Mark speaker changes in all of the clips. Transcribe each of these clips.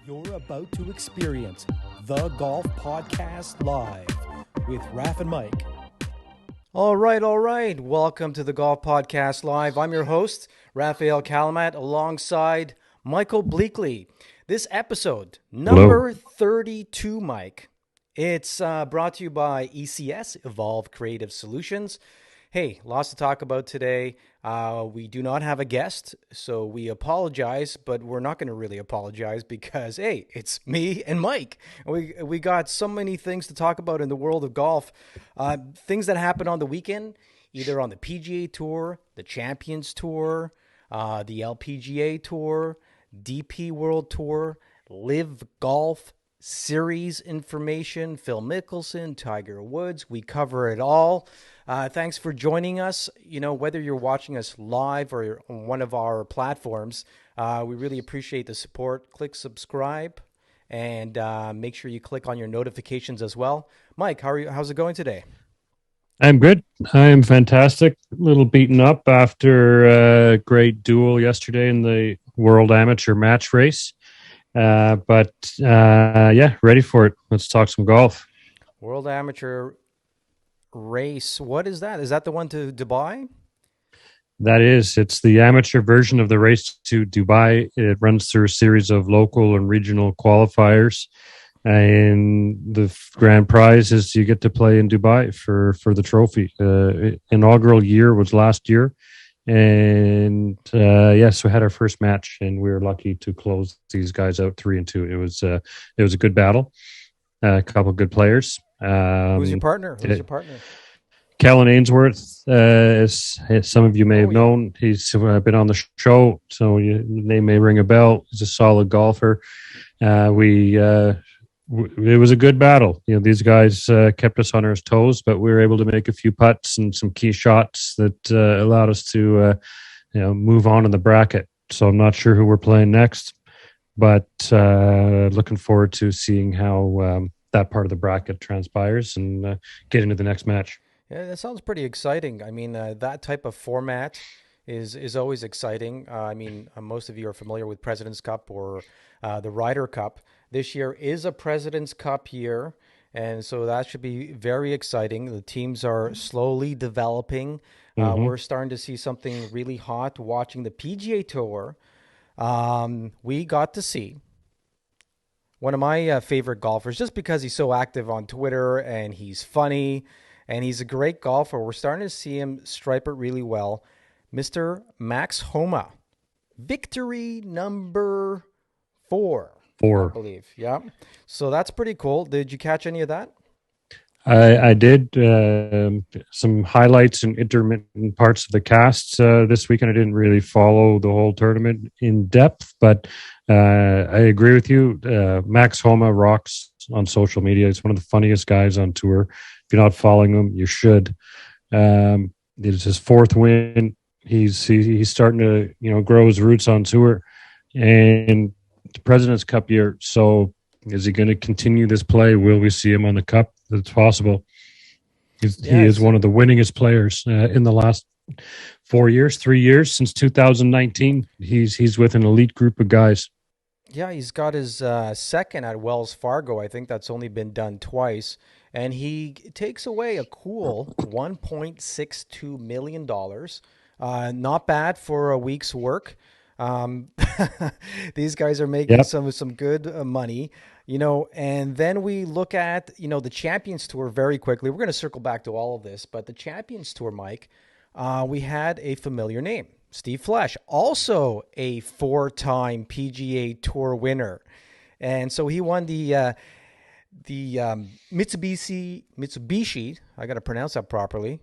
Speaker 1: You're about to experience the Golf Podcast Live with Raf and Mike. All right. Welcome to the Golf Podcast Live. I'm your host, Rafael Kalamat, alongside Michael Bleackley. This episode, number 32, Mike. It's brought to you by ECS, Evolve Creative Solutions. Hey, lots to talk about today. We do not have a guest, so we apologize, but we're not going to really apologize because, hey, it's me and Mike. We got so many things to talk about in the world of golf. Things that happened on the weekend, either on the PGA Tour, the Champions Tour, the LPGA Tour, DP World Tour, Live Golf Series information, Phil Mickelson, Tiger Woods. We cover it all. Thanks for joining us. You know, whether you're watching us live or on one of our platforms, we really appreciate the support. Click subscribe and make sure you click on your notifications as well. Mike, how's it going today?
Speaker 2: I'm good. I'm fantastic. A little beaten up after a great duel yesterday in the World Amateur Match Race. But ready for it. Let's talk some golf.
Speaker 1: World Amateur Race. What is that? Is that the one to Dubai?
Speaker 2: That is. It's the amateur version of the race to Dubai. It runs through a series of local and regional qualifiers. And the grand prize is you get to play in Dubai for the trophy. Inaugural year was last year. And so we had our first match, and we were lucky to close these guys out 3-2. It was a good battle. A couple of good players.
Speaker 1: Who's your partner?
Speaker 2: Kellen Ainsworth, as some of you may have known. He's been on the show, so your name may ring a bell. He's a solid golfer. It was a good battle. You know, these guys kept us on our toes, but we were able to make a few putts and some key shots that allowed us to move on in the bracket. So I'm not sure who we're playing next, but looking forward to seeing how that part of the bracket transpires and get into the next match.
Speaker 1: Yeah, that sounds pretty exciting. I mean, that type of format is always exciting. Most of you are familiar with President's Cup or the Ryder Cup. This year is a President's Cup year, and so that should be very exciting. The teams are slowly developing. We're starting to see something really hot. Watching the PGA Tour, we got to see one of my favorite golfers, just because he's so active on Twitter and he's funny and he's a great golfer. We're starting to see him stripe it really well. Mr. Max Homa. Victory number 4. I believe. Yeah. So that's pretty cool. Did you catch any of that?
Speaker 2: I did some highlights and intermittent parts of the cast this weekend. I didn't really follow the whole tournament in depth, but I agree with you. Max Homa rocks on social media. He's one of the funniest guys on tour. If you're not following him, you should. It's his 4th win. He's starting to grow his roots on tour, and the President's Cup year. So is he going to continue this play? Will we see him on the Cup? It's possible. He is one of the winningest players in the last 3 years since 2019. He's with an elite group of guys.
Speaker 1: Yeah, he's got his second at Wells Fargo. I think that's only been done twice. And he takes away a cool $1.62 million. Not bad for a week's work. These guys are making some good money, and then we look at, the Champions Tour very quickly. We're going to circle back to all of this, but the Champions Tour, Mike, we had a familiar name, Steve Flesch, also a 4-time PGA Tour winner. And so he won the Mitsubishi, I got to pronounce that properly.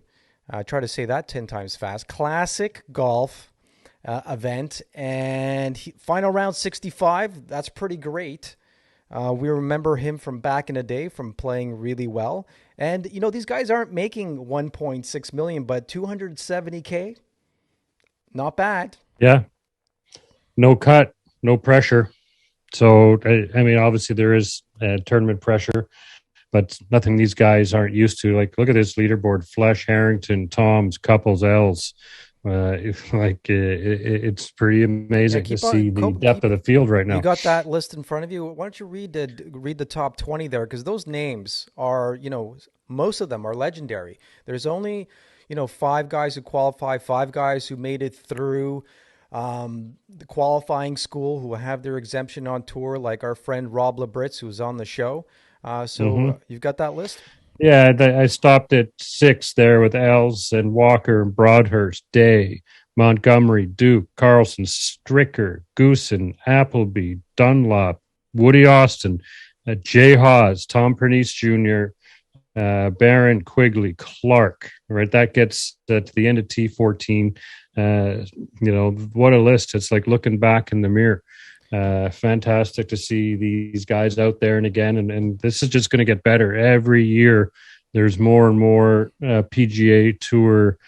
Speaker 1: I try to say that 10 times fast, Classic Golf event, and final round 65. That's pretty great. We remember him from back in the day from playing really well. And these guys aren't making 1.6 million, but 270K, not bad.
Speaker 2: Yeah, no cut, no pressure. So obviously there is tournament pressure, but nothing these guys aren't used to. Like, look at this leaderboard: Flesch, Harrington, Toms, Couples, Els. It's pretty
Speaker 1: Yeah,
Speaker 2: amazing to see the depth of the field right
Speaker 1: you
Speaker 2: now.
Speaker 1: got that list in front of you. Why don't you read the top 20 there? Because those names are, most of them are legendary. There's only, five guys who qualify, five guys who made it through the qualifying school who have their exemption on tour, like our friend Rob Labritz, who's on the show.
Speaker 2: Hmm.
Speaker 1: You've got that list?
Speaker 2: Yeah, I stopped at 6 there with Els and Walker and Broadhurst, Day, Montgomery, Duke, Carlson, Stricker, Goosen, Appleby, Dunlop, Woody Austin, Jay Hawes, Tom Pernice Jr., Barron, Quigley, Clark. Right, that gets to the end of T14. What a list! It's like looking back in the mirror. Fantastic to see these guys out there and again, and this is just going to get better every year. There's more and more PGA Tour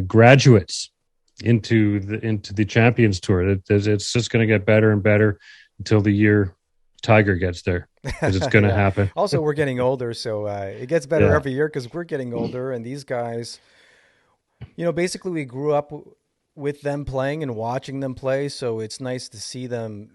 Speaker 2: graduates into the Champions Tour. It's just going to get better and better until the year Tiger gets there, because it's going to
Speaker 1: Yeah.
Speaker 2: happen.
Speaker 1: Also, we're getting older, so it gets better
Speaker 2: Yeah,
Speaker 1: every year because we're getting older, and these guys, basically we grew up with them playing and watching them play, so it's nice to see them,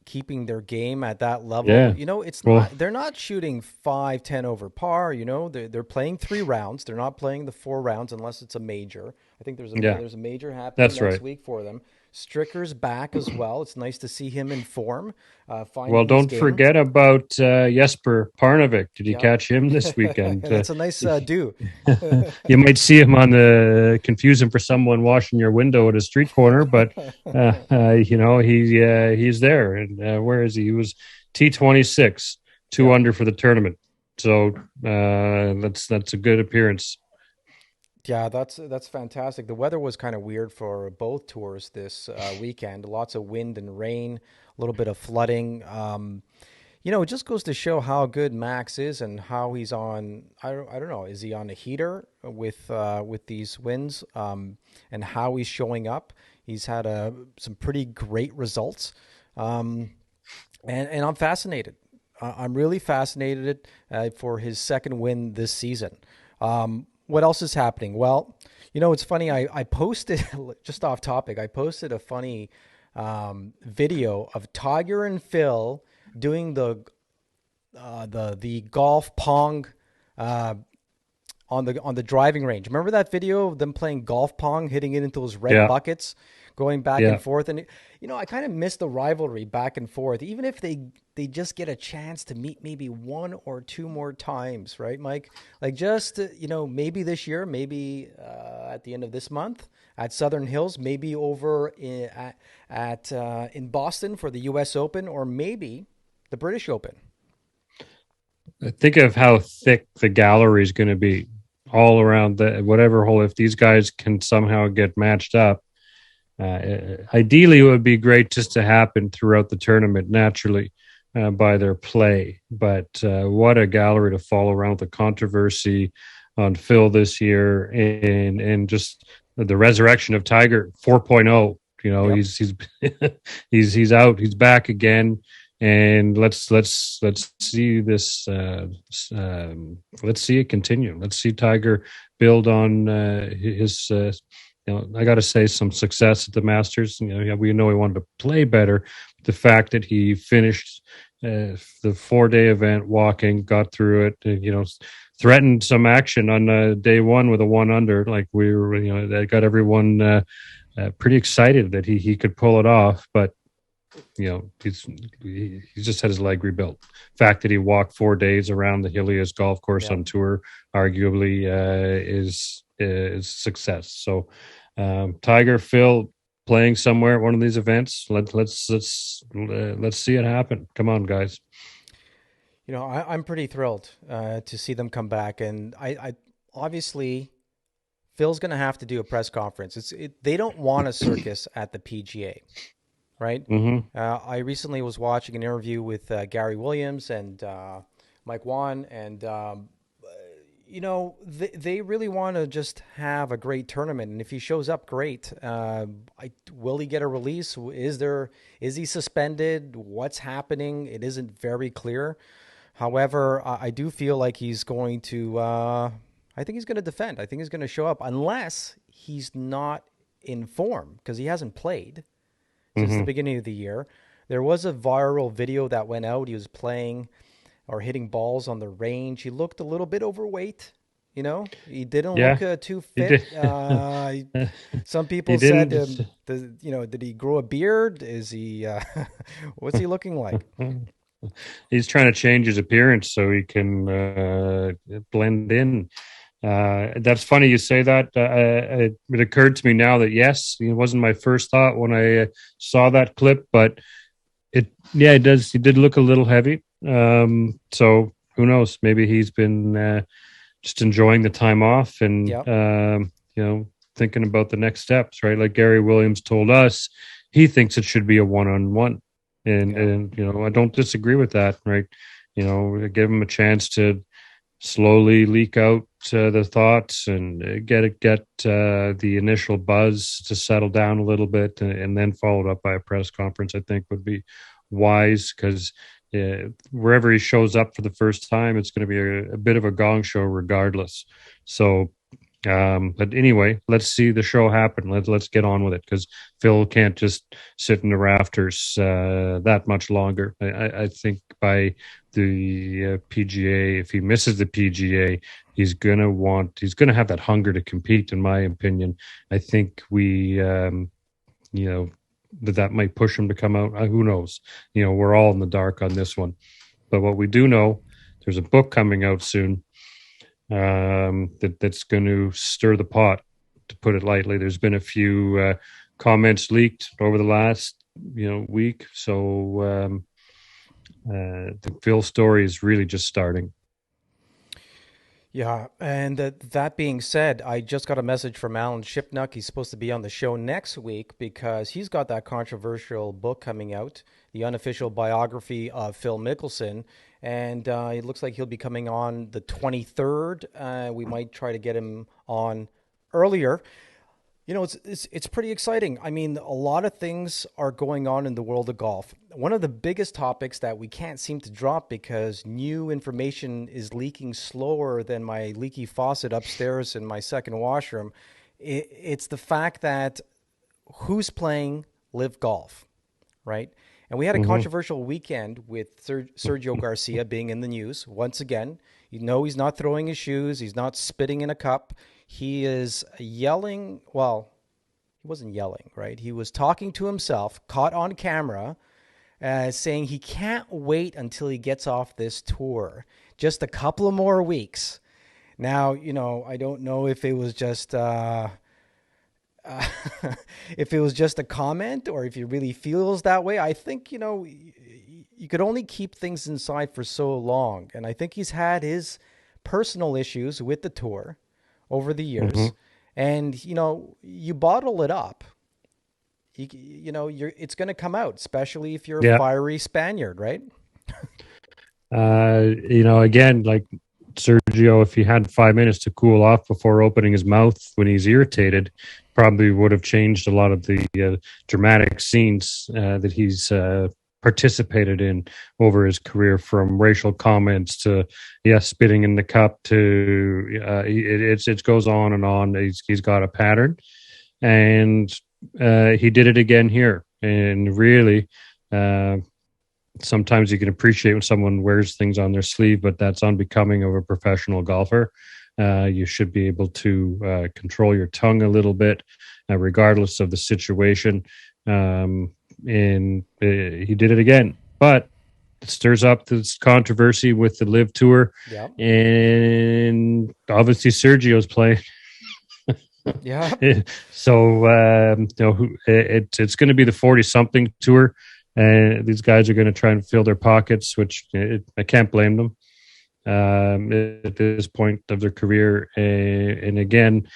Speaker 1: keeping their game at that level.
Speaker 2: yeah.
Speaker 1: It's
Speaker 2: Well,
Speaker 1: not they're not shooting 5-10 over par. They're playing 3 rounds. They're not playing the 4 rounds unless it's a major. I think
Speaker 2: yeah,
Speaker 1: there's a major happening
Speaker 2: that's
Speaker 1: next
Speaker 2: right.
Speaker 1: week for them. Stricker's back as well. It's nice to see him in form,
Speaker 2: Well,
Speaker 1: finding his
Speaker 2: don't
Speaker 1: game.
Speaker 2: forget about Jesper Parnevik. Did you
Speaker 1: Yep.
Speaker 2: catch him this weekend?
Speaker 1: That's a nice do.
Speaker 2: You might see him on the confuse him for someone washing your window at a street corner, but he's there. And where is he? He was T26, two
Speaker 1: Yep.
Speaker 2: under for the tournament. So that's a good appearance.
Speaker 1: Yeah, that's fantastic. The weather was kind of weird for both tours this weekend. Lots of wind and rain, a little bit of flooding. It just goes to show how good Max is and how he's on. I don't know. Is he on a heater with these wins, and how he's showing up? He's had some pretty great results, and I'm fascinated. I'm really fascinated for his second win this season. What else is happening? Well, it's funny. I posted just off topic. I posted a funny video of Tiger and Phil doing the golf pong on the driving range. Remember that video of them playing golf pong, hitting it into those red
Speaker 2: Yeah,
Speaker 1: buckets, going back and
Speaker 2: yeah.
Speaker 1: forth? And I kind of miss the rivalry back and forth. Even if they just get a chance to meet maybe one or two more times, right, Mike? Like just maybe this year, maybe at the end of this month at Southern Hills, maybe over in Boston for the U.S. Open, or maybe the British Open.
Speaker 2: Think of how thick the gallery is going to be all around the whatever hole. If these guys can somehow get matched up, ideally it would be great just to happen throughout the tournament naturally by their play. But what a gallery to follow around, the controversy on Phil this year, and just the resurrection of Tiger 4.0.
Speaker 1: Yep.
Speaker 2: He's he's out, he's back again. And let's see this. Let's see it continue. Let's see Tiger build on his. I got to say, some success at the Masters. We know he wanted to play better. The fact that he finished the 4-day event walking, got through it. Threatened some action on day one with a 1-under. Like we were, that got everyone pretty excited that he could pull it off, but. He's just had his leg rebuilt. Fact that he walked 4 days around the hilliest golf course
Speaker 1: Yeah.
Speaker 2: on tour, arguably, is success. So, Tiger, Phil playing somewhere at one of these events. Let's see it happen. Come on, guys.
Speaker 1: I'm pretty thrilled to see them come back, and I obviously Phil's going to have to do a press conference. They don't want a circus at the PGA. Right?
Speaker 2: Mm-hmm.
Speaker 1: I recently was watching an interview with Gary Williams and Mike Wan, and they really want to just have a great tournament. And if he shows up, great. Will he get a release? Is he suspended? What's happening? It isn't very clear. However, I do feel like he's going to. I think he's going to defend. I think he's going to show up unless he's not in form because he hasn't played since the
Speaker 2: Mm-hmm.
Speaker 1: beginning of the year. There was a viral video that went out. He was playing or hitting balls on the range. He looked a little bit overweight. You know, he didn't
Speaker 2: Yeah,
Speaker 1: look too
Speaker 2: he did.
Speaker 1: fit. Some
Speaker 2: He
Speaker 1: people said,
Speaker 2: didn't.
Speaker 1: did he grow a beard? Is he, what's he looking like?
Speaker 2: He's trying to change his appearance so he can blend in. That's funny you say that. It occurred to me now that yes, it wasn't my first thought when I saw that clip, but it does. He did look a little heavy. So who knows? Maybe he's been just enjoying the time off and
Speaker 1: Yep.
Speaker 2: thinking about the next steps. Right, like Gary Williams told us, he thinks it should be a one-on-one,
Speaker 1: Yeah.
Speaker 2: and I don't disagree with that. Right, give him a chance to slowly leak out the thoughts and get the initial buzz to settle down a little bit, and then followed up by a press conference. I think would be wise because wherever he shows up for the first time, it's going to be a bit of a gong show regardless. So, but anyway, let's see the show happen. Let's get on with it because Phil can't just sit in the rafters that much longer. I think by the PGA, if he misses the PGA, he's gonna have that hunger to compete. In my opinion, I think that might push him to come out. Who knows? We're all in the dark on this one. But what we do know, there's a book coming out soon that's going to stir the pot, to put it lightly. There's been a few comments leaked over the last week, so the Phil story is really just starting.
Speaker 1: Yeah, and that being said, I just got a message from Alan Shipnuck. He's supposed to be on the show next week because he's got that controversial book coming out, the unofficial biography of Phil Mickelson, and it looks like he'll be coming on the 23rd. We might try to get him on earlier. It's pretty exciting. I mean, a lot of things are going on in the world of golf. One of the biggest topics that we can't seem to drop because new information is leaking slower than my leaky faucet upstairs in my second washroom. It's the fact that who's playing live golf, right? And we had a controversial weekend with Sergio Garcia being in the news once again. He's not throwing his shoes. He's not spitting in a cup. He is yelling. Well, he wasn't yelling, right? He was talking to himself, caught on camera, saying he can't wait until he gets off this tour. Just a couple of more weeks. Now, I don't know if it was just if it was just a comment or if he really feels that way. I think, you could only keep things inside for so long. And I think he's had his personal issues with the tour over the years, and you bottle it up. It's going to come out, especially if you're a fiery Spaniard, right?
Speaker 2: Again, like Sergio, if he had 5 minutes to cool off before opening his mouth when he's irritated, probably would have changed a lot of the dramatic scenes that he's participated in over his career, from racial comments to spitting in the cup to it goes on and on. He's got a pattern, and he did it again here. And really, sometimes you can appreciate when someone wears things on their sleeve, but that's unbecoming of a professional golfer. You should be able to control your tongue a little bit, regardless of the situation. And he did it again, but it stirs up this controversy with the Live Tour.
Speaker 1: Yeah.
Speaker 2: And obviously Sergio's playing.
Speaker 1: Yeah.
Speaker 2: So it's going to be the 40-something tour, and these guys are going to try and fill their pockets, which I can't blame them at this point of their career. And again,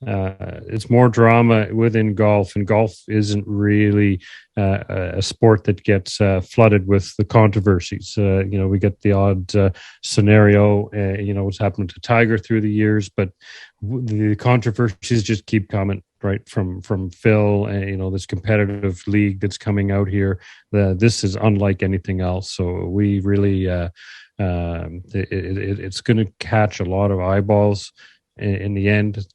Speaker 2: it's more drama within golf, and golf isn't really a sport that gets flooded with the controversies. We get the odd scenario, what's happened to Tiger through the years, but the controversies just keep coming, right? From Phil, this competitive league that's coming out here. This is unlike anything else. So we really, it's going to catch a lot of eyeballs in the end.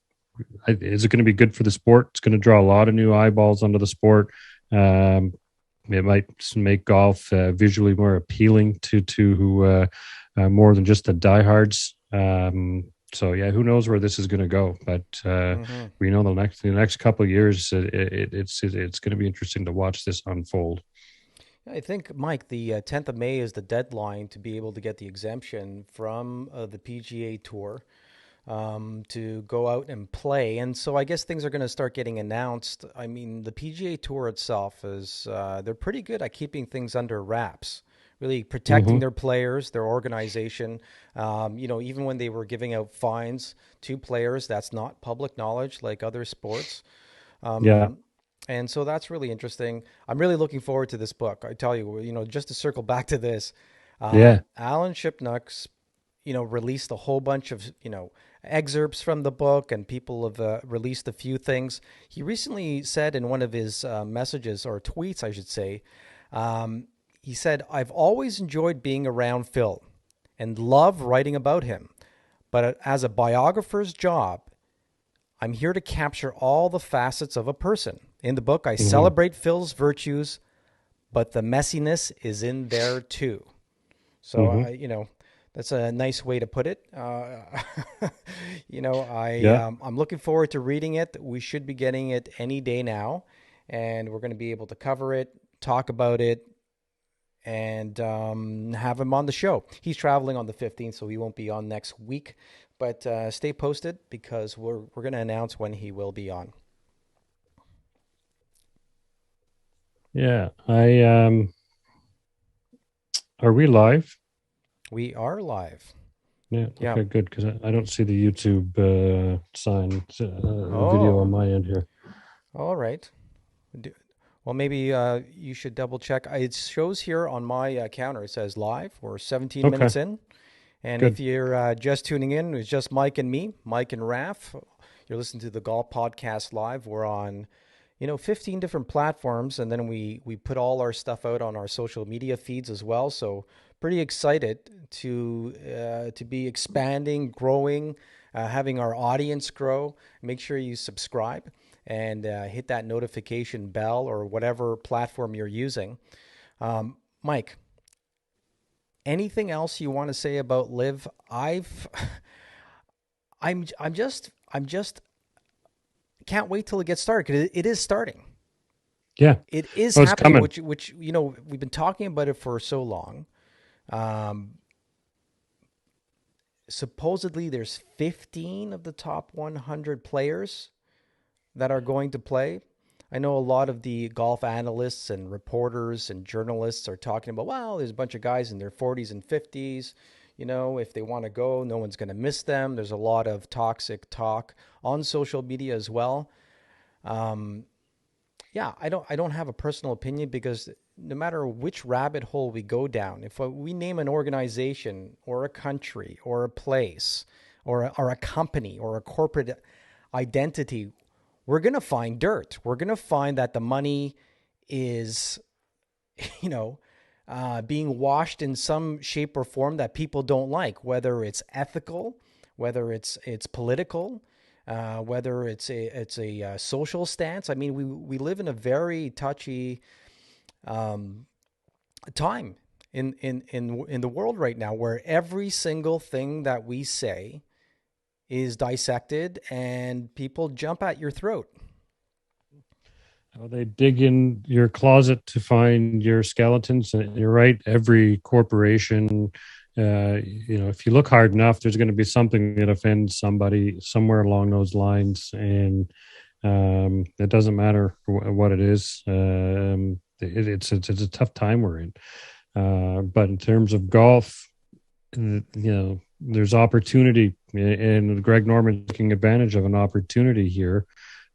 Speaker 2: is it going to be good for the sport? It's going to draw a lot of new eyeballs onto the sport. It might make golf visually more appealing to more than just the diehards. So yeah, who knows where this is going to go? But we know the next couple of years, it's going to be interesting to watch this unfold.
Speaker 1: I think, Mike, the 10th of May is the deadline to be able to get the exemption from the PGA Tour to go out and play. And so I guess things are going to start getting announced. I mean, the PGA Tour itself they're pretty good at keeping things under wraps, really protecting their players, their organization. Even when they were giving out fines to players, that's not public knowledge like other sports.
Speaker 2: Yeah.
Speaker 1: And so that's really interesting. I'm really looking forward to this book. I tell you, just to circle back to this, Alan Shipnuck's, released a whole bunch of, excerpts from the book, and people have released a few things. He recently said in one of his messages, or tweets, I should say, he said, "I've always enjoyed being around Phil and love writing about him. But as a biographer's job, I'm here to capture all the facets of a person. In the book, I celebrate Phil's virtues, but the messiness is in there too." So, that's a nice way to put it. I'm looking forward to reading it. We should be getting it any day now, and we're going to be able to cover it, talk about it, and have him on the show. He's traveling on the 15th, so he won't be on next week. But stay posted, because we're going to announce when he will be on.
Speaker 2: Yeah, are we live?
Speaker 1: We are live.
Speaker 2: Yeah. Okay, good, because I don't see the YouTube sign video on my end here.
Speaker 1: All right. Well, maybe you should double check. It shows here on my counter. It says live. We're 17 minutes in. And if you're just tuning in, it's just Mike and me, Mike and Raf. You're listening to the Golf Podcast Live. We're on, 15 different platforms, and then we put all our stuff out on our social media feeds as well. So pretty excited to be expanding, growing, having our audience grow. Make sure you subscribe and hit that notification bell or whatever platform you're using. Mike, anything else you want to say about Live? I'm just can't wait till it gets started, because it is starting.
Speaker 2: Yeah,
Speaker 1: it is happening. Which we've been talking about it for so long. Supposedly, there's 15 of the top 100 players that are going to play. I know a lot of the golf analysts and reporters and journalists are talking about, well, there's a bunch of guys in their 40s and 50s. If they want to go, no one's going to miss them. There's a lot of toxic talk on social media as well. I don't have a personal opinion, because no matter which rabbit hole we go down, if we name an organization or a country or a place or a company or a corporate identity, we're going to find dirt. We're going to find that the money is, being washed in some shape or form that people don't like, whether it's ethical, whether it's political, whether it's a social stance. I mean, we live in a very touchy time in the world right now, where every single thing that we say is dissected and people jump at your throat.
Speaker 2: They dig in your closet to find your skeletons. And you're right. Every corporation, if you look hard enough, there's going to be something that offends somebody somewhere along those lines. And it doesn't matter what it is. It's a tough time we're in. But in terms of golf, there's opportunity, and Greg Norman taking advantage of an opportunity here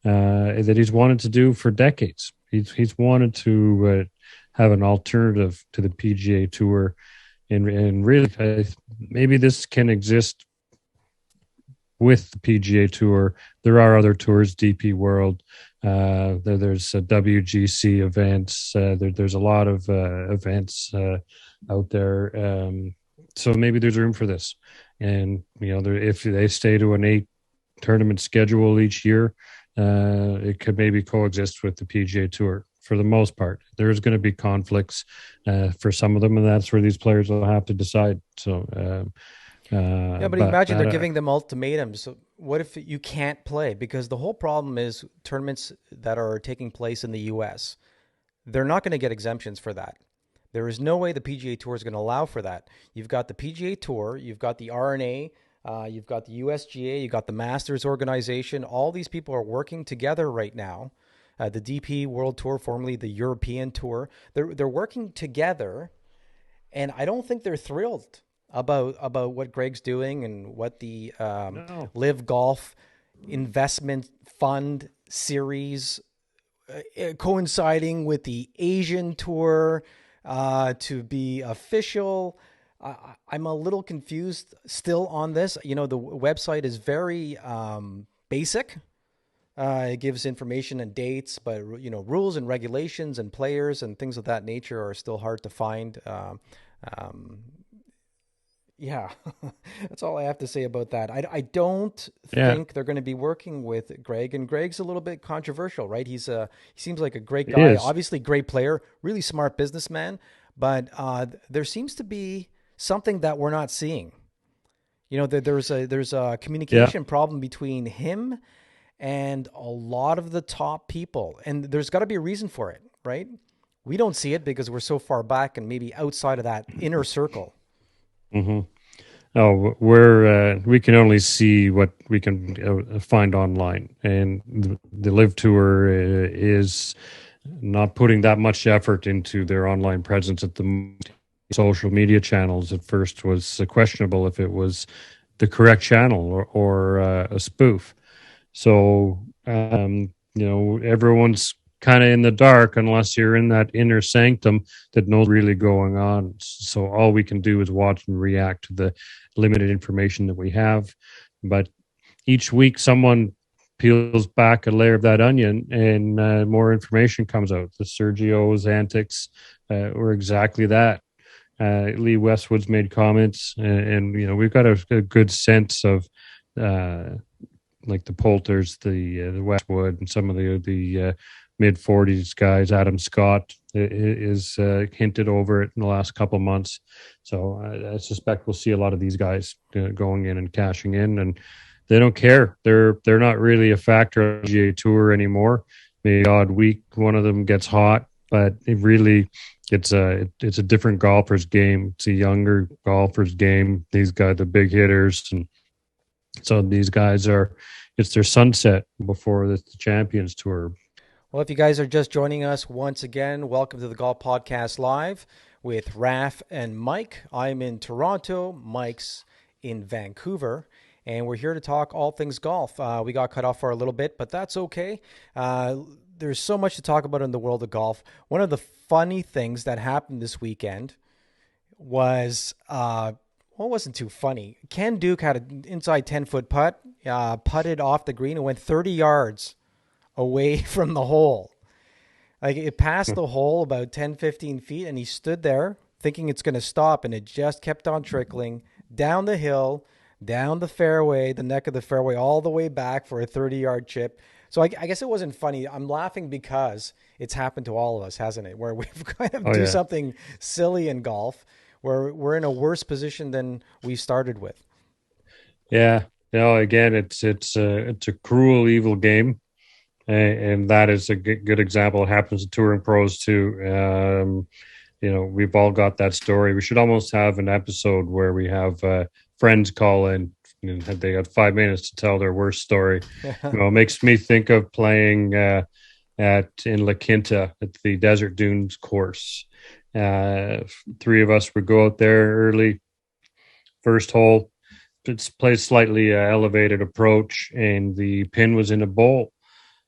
Speaker 2: that he's wanted to do for decades. He's wanted to have an alternative to the PGA Tour, and really, maybe this can exist with the PGA Tour. There are other tours, DP World. There's WGC events. There's a lot of events out there. So maybe there's room for this. And if they stay to an tournament schedule each year, it could maybe coexist with the PGA Tour for the most part. There's going to be conflicts for some of them, and that's where these players will have to decide. So,
Speaker 1: Yeah, but imagine they're giving them ultimatums. What if you can't play? Because the whole problem is tournaments that are taking place in the U.S., they're not going to get exemptions for that. There is no way the PGA Tour is going to allow for that. You've got the PGA Tour, you've got the R&A, you've got the USGA, you've got the Masters organization. All these people are working together right now. The DP World Tour, formerly the European Tour, they're working together, and I don't think they're thrilled about what Greg's doing and what the Live Golf Investment Fund series coinciding with the Asian Tour to be official. I'm a little confused still on this. The website is very basic. It gives information and dates, but rules and regulations and players and things of that nature are still hard to find. Yeah, that's all I have to say about that. I don't think they're going to be working with Greg, and Greg's a little bit controversial, right? He seems like a great guy, obviously great player, really smart businessman, but there seems to be something that we're not seeing. There's a communication problem between him and a lot of the top people, and there's got to be a reason for it, right? We don't see it because we're so far back and maybe outside of that inner circle.
Speaker 2: Mm-hmm. Oh, we can only see what we can find online, and the Live Tour is not putting that much effort into their online presence at the social media channels. At first, was questionable if it was the correct channel or a spoof. So everyone's kind of in the dark unless you're in that inner sanctum that knows really going on. So all we can do is watch and react to the limited information that we have. But each week someone peels back a layer of that onion and more information comes out. The Sergio's antics were exactly that. Lee Westwood's made comments and we've got a good sense of like the Poulters, the Westwood, and some of the mid-40s guys. Adam Scott is hinted over it in the last couple of months. So I suspect we'll see a lot of these guys going in and cashing in, and they don't care. They're not really a factor on the PGA Tour anymore. Maybe odd week one of them gets hot, but it's a different golfer's game. It's a younger golfer's game. These guys, the big hitters, and so these guys it's their sunset before the Champions Tour.
Speaker 1: Well, if you guys are just joining us once again, welcome to the Golf Podcast Live with Raf and Mike. I'm in Toronto, Mike's in Vancouver, and we're here to talk all things golf. We got cut off for a little bit, but that's okay. There's so much to talk about in the world of golf. One of the funny things that happened this weekend was, it wasn't too funny. Ken Duke had an inside 10-foot putt, putted off the green and went 30 yards away from the hole. Like it passed the hole about 10, 15 feet, and he stood there thinking it's going to stop, and it just kept on trickling down the hill, down the fairway, the neck of the fairway, all the way back for a 30-yard chip. So I guess it wasn't funny. I'm laughing because it's happened to all of us, hasn't it? Where we've kind of do something silly in golf, where we're in a worse position than we started with.
Speaker 2: Yeah. Again, it's a cruel, evil game. And that is a good example. It happens to touring pros too. We've all got that story. We should almost have an episode where we have friends call in. They got 5 minutes to tell their worst story. It makes me think of playing in La Quinta at the Desert Dunes course. Three of us would go out there early. First hole, it's played slightly elevated approach, and the pin was in a bowl.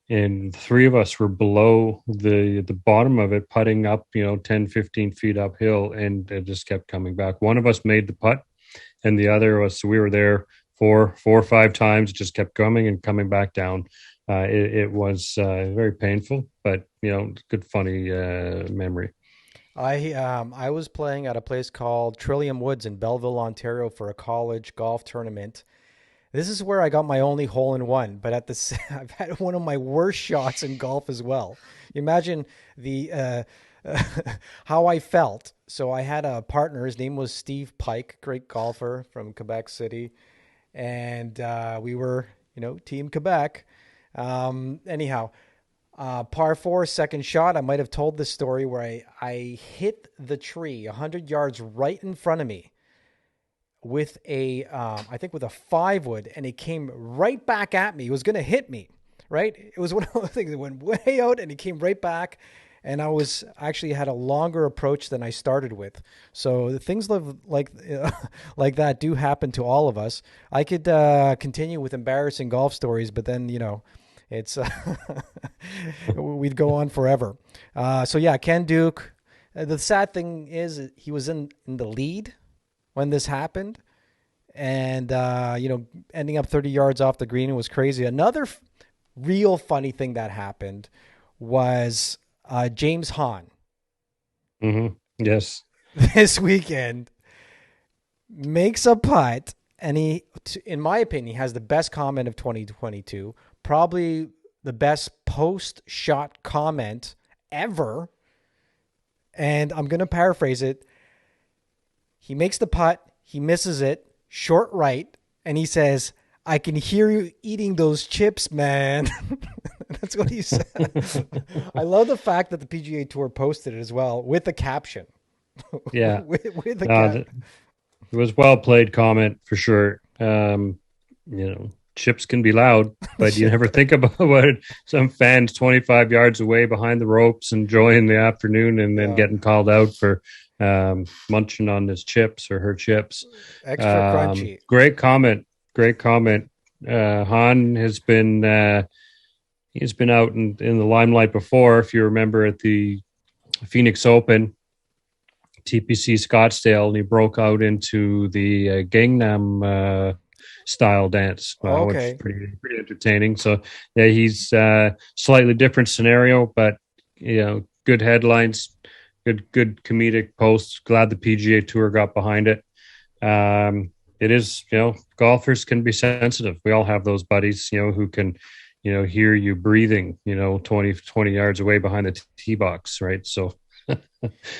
Speaker 2: And three of us were below the bottom of it, putting up, 10, 15 feet uphill, and it just kept coming back. One of us made the putt, and the other was, we were there four or five times, it just kept coming and coming back down. It was very painful, but, good, funny memory.
Speaker 1: I was playing at a place called Trillium Woods in Belleville, Ontario for a college golf tournament. This is where I got my only hole in one, but I've had one of my worst shots in golf as well. Imagine the how I felt. So I had a partner. His name was Steve Pike, great golfer from Quebec City, and we were, Team Quebec. Anyhow, par four, second shot. I might have told this story where I hit the tree 100 yards right in front of me with I think with a 5-wood, and it came right back at me. It was going to hit me, right? It was one of those things that went way out and it came right back. And I was actually had a longer approach than I started with. So the things like that do happen to all of us. I could continue with embarrassing golf stories, but then, it's we'd go on forever. So yeah, Ken Duke. The sad thing is he was in the lead when this happened, and ending up 30 yards off the green was crazy. Another real funny thing that happened was James Hahn.
Speaker 2: Mm-hmm. Yes.
Speaker 1: This weekend makes a putt, and he, in my opinion, has the best comment of 2022. Probably the best post-shot comment ever. And I'm going to paraphrase it. He makes the putt. He misses it. Short right. And he says, "I can hear you eating those chips, man." That's what he said. I love the fact that the PGA Tour posted it as well with the caption.
Speaker 2: Yeah.
Speaker 1: with the caption.
Speaker 2: It was well played comment for sure. Chips can be loud, but you never think about what some fans 25 yards away behind the ropes enjoying the afternoon and then getting called out for munching on his chips or her chips.
Speaker 1: Extra crunchy.
Speaker 2: Great comment. Hahn has been he's been out in the limelight before. If you remember at the Phoenix Open, TPC Scottsdale, and he broke out into the Gangnam style dance, which is pretty entertaining. So yeah, he's slightly different scenario, but good headlines, good comedic posts. Glad the PGA Tour got behind it. It is, golfers can be sensitive. We all have those buddies, who can, hear you breathing, 20 yards away behind the tee box, right? So
Speaker 1: no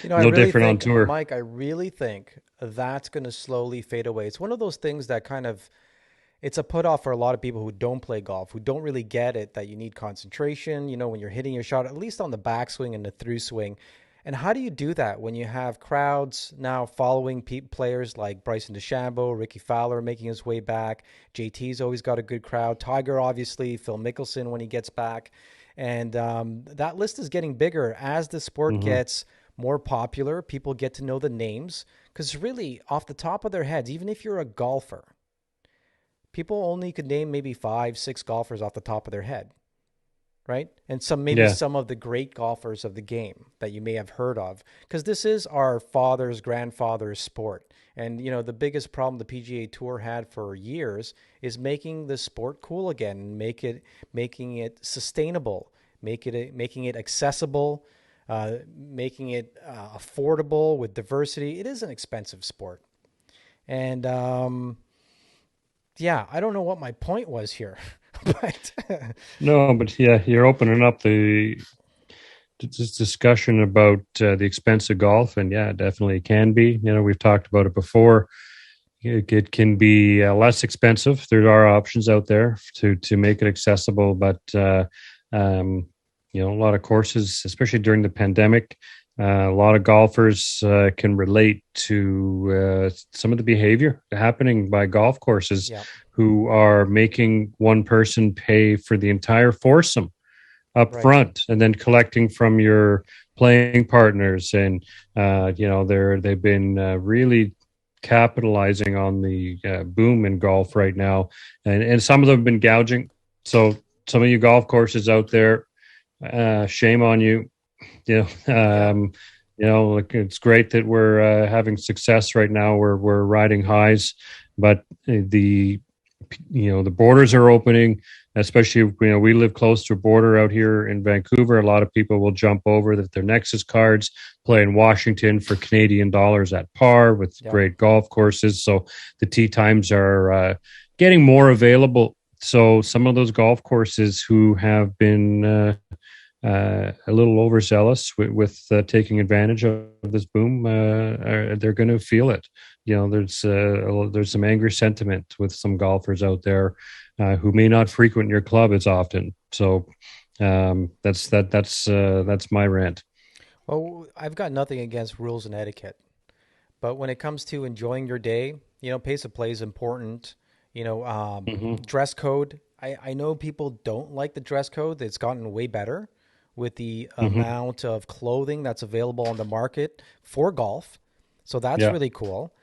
Speaker 2: really different on tour.
Speaker 1: Mike, I really think that's going to slowly fade away. It's one of those things that it's a put off for a lot of people who don't play golf, who don't really get it, that you need concentration, when you're hitting your shot, at least on the backswing and the through swing. And how do you do that when you have crowds now following players like Bryson DeChambeau, Ricky Fowler making his way back? JT's always got a good crowd. Tiger, obviously, Phil Mickelson when he gets back. And that list is getting bigger as the sport gets more popular. People get to know the names because really off the top of their heads, even if you're a golfer, people only could name maybe 5-6 golfers off the top of their head, right? And some of the great golfers of the game that you may have heard of, because this is our father's grandfather's sport. And, the biggest problem the PGA Tour had for years is making the sport cool again, making it sustainable, making it accessible, making it affordable with diversity. It is an expensive sport. And, I don't know what my point was here, but
Speaker 2: you're opening up this discussion about the expense of golf, and it definitely can be. We've talked about it before. It can be less expensive. There are options out there to make it accessible, but a lot of courses, especially during the pandemic, a lot of golfers can relate to some of the behavior happening by golf courses who are making one person pay for the entire foursome up front and then collecting from your playing partners. And, they've been really capitalizing on the boom in golf right now. And some of them have been gouging. So some of you golf courses out there, shame on you. It's great that we're having success right now. We're riding highs, but the borders are opening. especially, we live close to a border out here in Vancouver. A lot of people will jump over their Nexus cards, play in Washington for Canadian dollars at par with great golf courses. So the tee times are getting more available. So some of those golf courses who have been a little overzealous with taking advantage of this boom, they're going to feel it. There's some angry sentiment with some golfers out there who may not frequent your club as often. So that's my rant.
Speaker 1: Well, I've got nothing against rules and etiquette, but when it comes to enjoying your day, pace of play is important. Dress code. I know people don't like the dress code. It's gotten way better with the amount of clothing that's available on the market for golf. So that's really cool.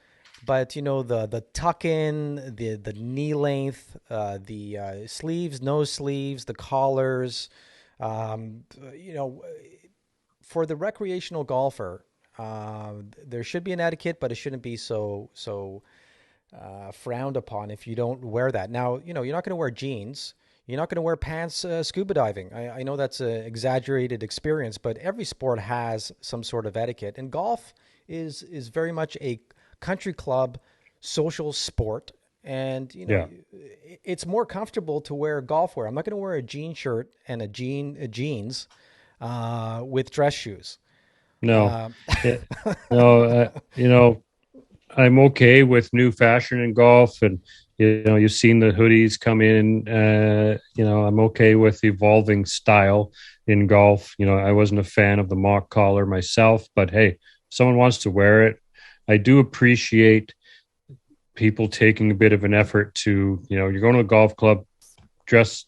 Speaker 1: But, the tuck in, the knee length, the sleeves, no sleeves, the collars, for the recreational golfer, there should be an etiquette, but it shouldn't be so frowned upon if you don't wear that. Now, you're not going to wear jeans. You're not going to wear pants scuba diving. I know that's an exaggerated experience, but every sport has some sort of etiquette. And golf is very much a country club social sport. And, it's more comfortable to wear golf wear. I'm not going to wear a jean shirt and jeans with dress shoes.
Speaker 2: No, I'm okay with new fashion in golf, and you've seen the hoodies come in. I'm okay with evolving style in golf. I wasn't a fan of the mock collar myself, but hey, if someone wants to wear it, I do appreciate people taking a bit of an effort to, you're going to a golf club, dress,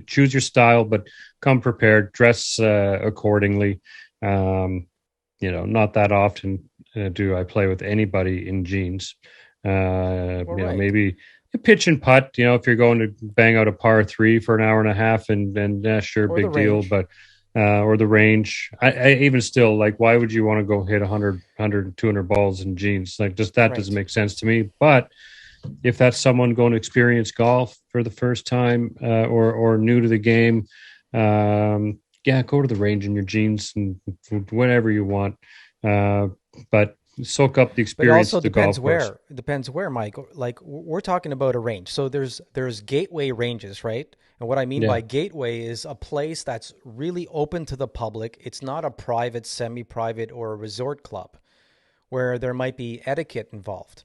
Speaker 2: choose your style, but come prepared, dress accordingly. Not that often do I play with anybody in jeans. Maybe a pitch and putt, if you're going to bang out a par 3 for an hour and a half and sure, big deal, but or the range. I even still, like, why would you want to go hit 100, 200 balls in jeans? Like, just that doesn't make sense to me. But if that's someone going to experience golf for the first time or new to the game, go to the range in your jeans and whenever you want. But soak up the experience.
Speaker 1: But also depends where. It depends where, Mike. Like, we're talking about a range. So there's gateway ranges, right? And what I mean by gateway is a place that's really open to the public. It's not a private, semi-private, or a resort club where there might be etiquette involved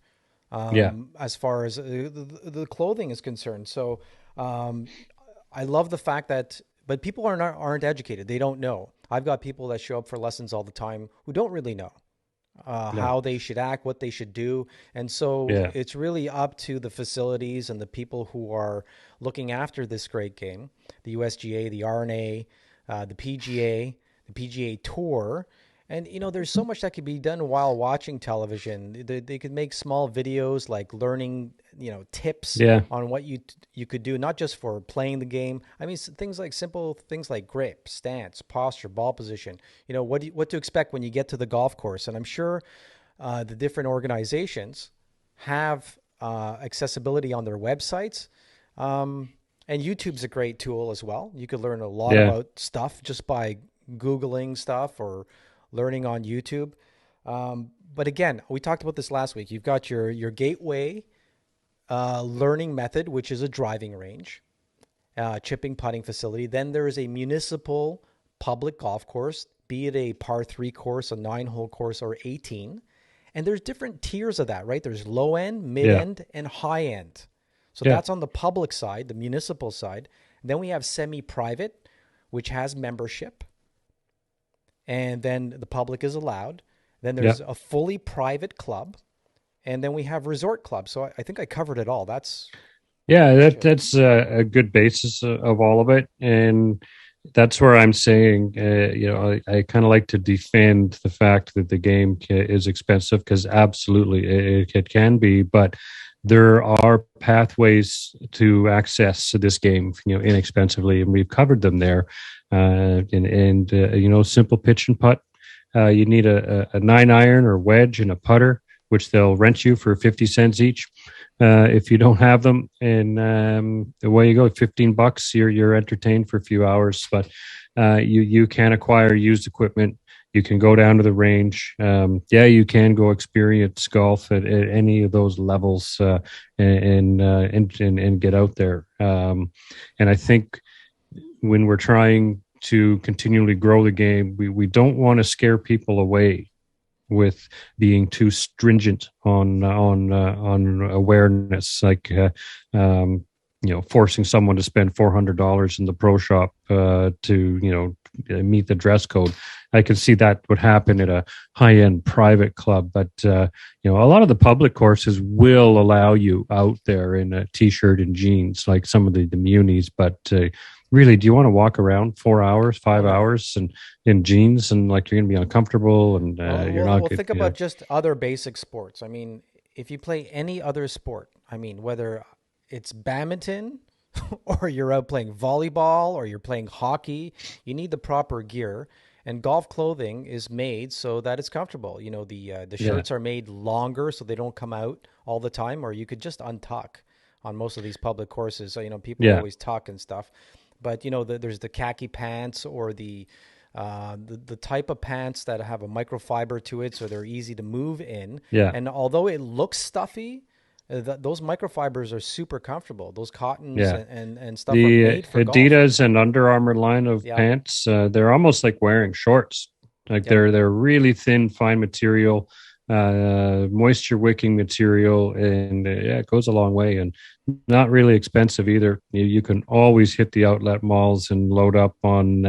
Speaker 1: as far as the clothing is concerned. So I love the fact that, but people aren't educated. They don't know. I've got people that show up for lessons all the time who don't really know how they should act, what they should do. And so it's really up to the facilities and the people who are looking after this great game, the USGA, the RNA, the PGA, the PGA Tour. And, there's so much that could be done while watching television. They could make small videos like learning, tips on what you could do, not just for playing the game. I mean, simple things like grip, stance, posture, ball position. What to expect when you get to the golf course. And I'm sure the different organizations have accessibility on their websites. And YouTube's a great tool as well. You could learn a lot about stuff just by Googling stuff or learning on YouTube. But again, we talked about this last week. You've got your gateway learning method, which is a driving range, chipping putting facility. Then there is a municipal public golf course, be it a par 3 course, a 9-hole course, or 18. And there's different tiers of that, right? There's low end, mid end, and high end. So that's on the public side, the municipal side. Then we have semi-private, which has membership. And then the public is allowed. Then there's a fully private club. And then we have resort clubs. So I think I covered it all. That's
Speaker 2: that's a good basis of all of it. And that's where I'm saying, I kind of like to defend the fact that the game is expensive, because absolutely it can be, but there are pathways to access this game, inexpensively, and we've covered them there. Simple pitch and putt. You need a 9-iron or wedge and a putter. which they'll rent you for 50 cents each if you don't have them. And away you go, $15. You're entertained for a few hours. But you can acquire used equipment. You can go down to the range. You can go experience golf at any of those levels and get out there. And I think when we're trying to continually grow the game, we don't want to scare people away with being too stringent on awareness, like forcing someone to spend $400 in the pro shop to meet the dress code. I can see that would happen at a high-end private club, but a lot of the public courses will allow you out there in a t-shirt and jeans, like some of the munis. But really, do you want to walk around 4 hours, 5 hours, and in jeans, and like you're going to be uncomfortable, and you're not?
Speaker 1: Well, think about just other basic sports. I mean, if you play any other sport, I mean, whether it's badminton or you're out playing volleyball or you're playing hockey, you need the proper gear. And golf clothing is made so that it's comfortable. The shirts are made longer so they don't come out all the time, or you could just untuck on most of these public courses. So, people always tuck and stuff. But, there's the khaki pants or the type of pants that have a microfiber to it so they're easy to move in.
Speaker 2: Yeah.
Speaker 1: And although it looks stuffy, those microfibers are super comfortable. Those cottons and stuff are made for
Speaker 2: Adidas
Speaker 1: golf.
Speaker 2: and Under Armour line of pants, they're almost like wearing shorts. Like they're really thin, fine material, moisture wicking material, and it goes a long way, and not really expensive either. You can always hit the outlet malls and load up on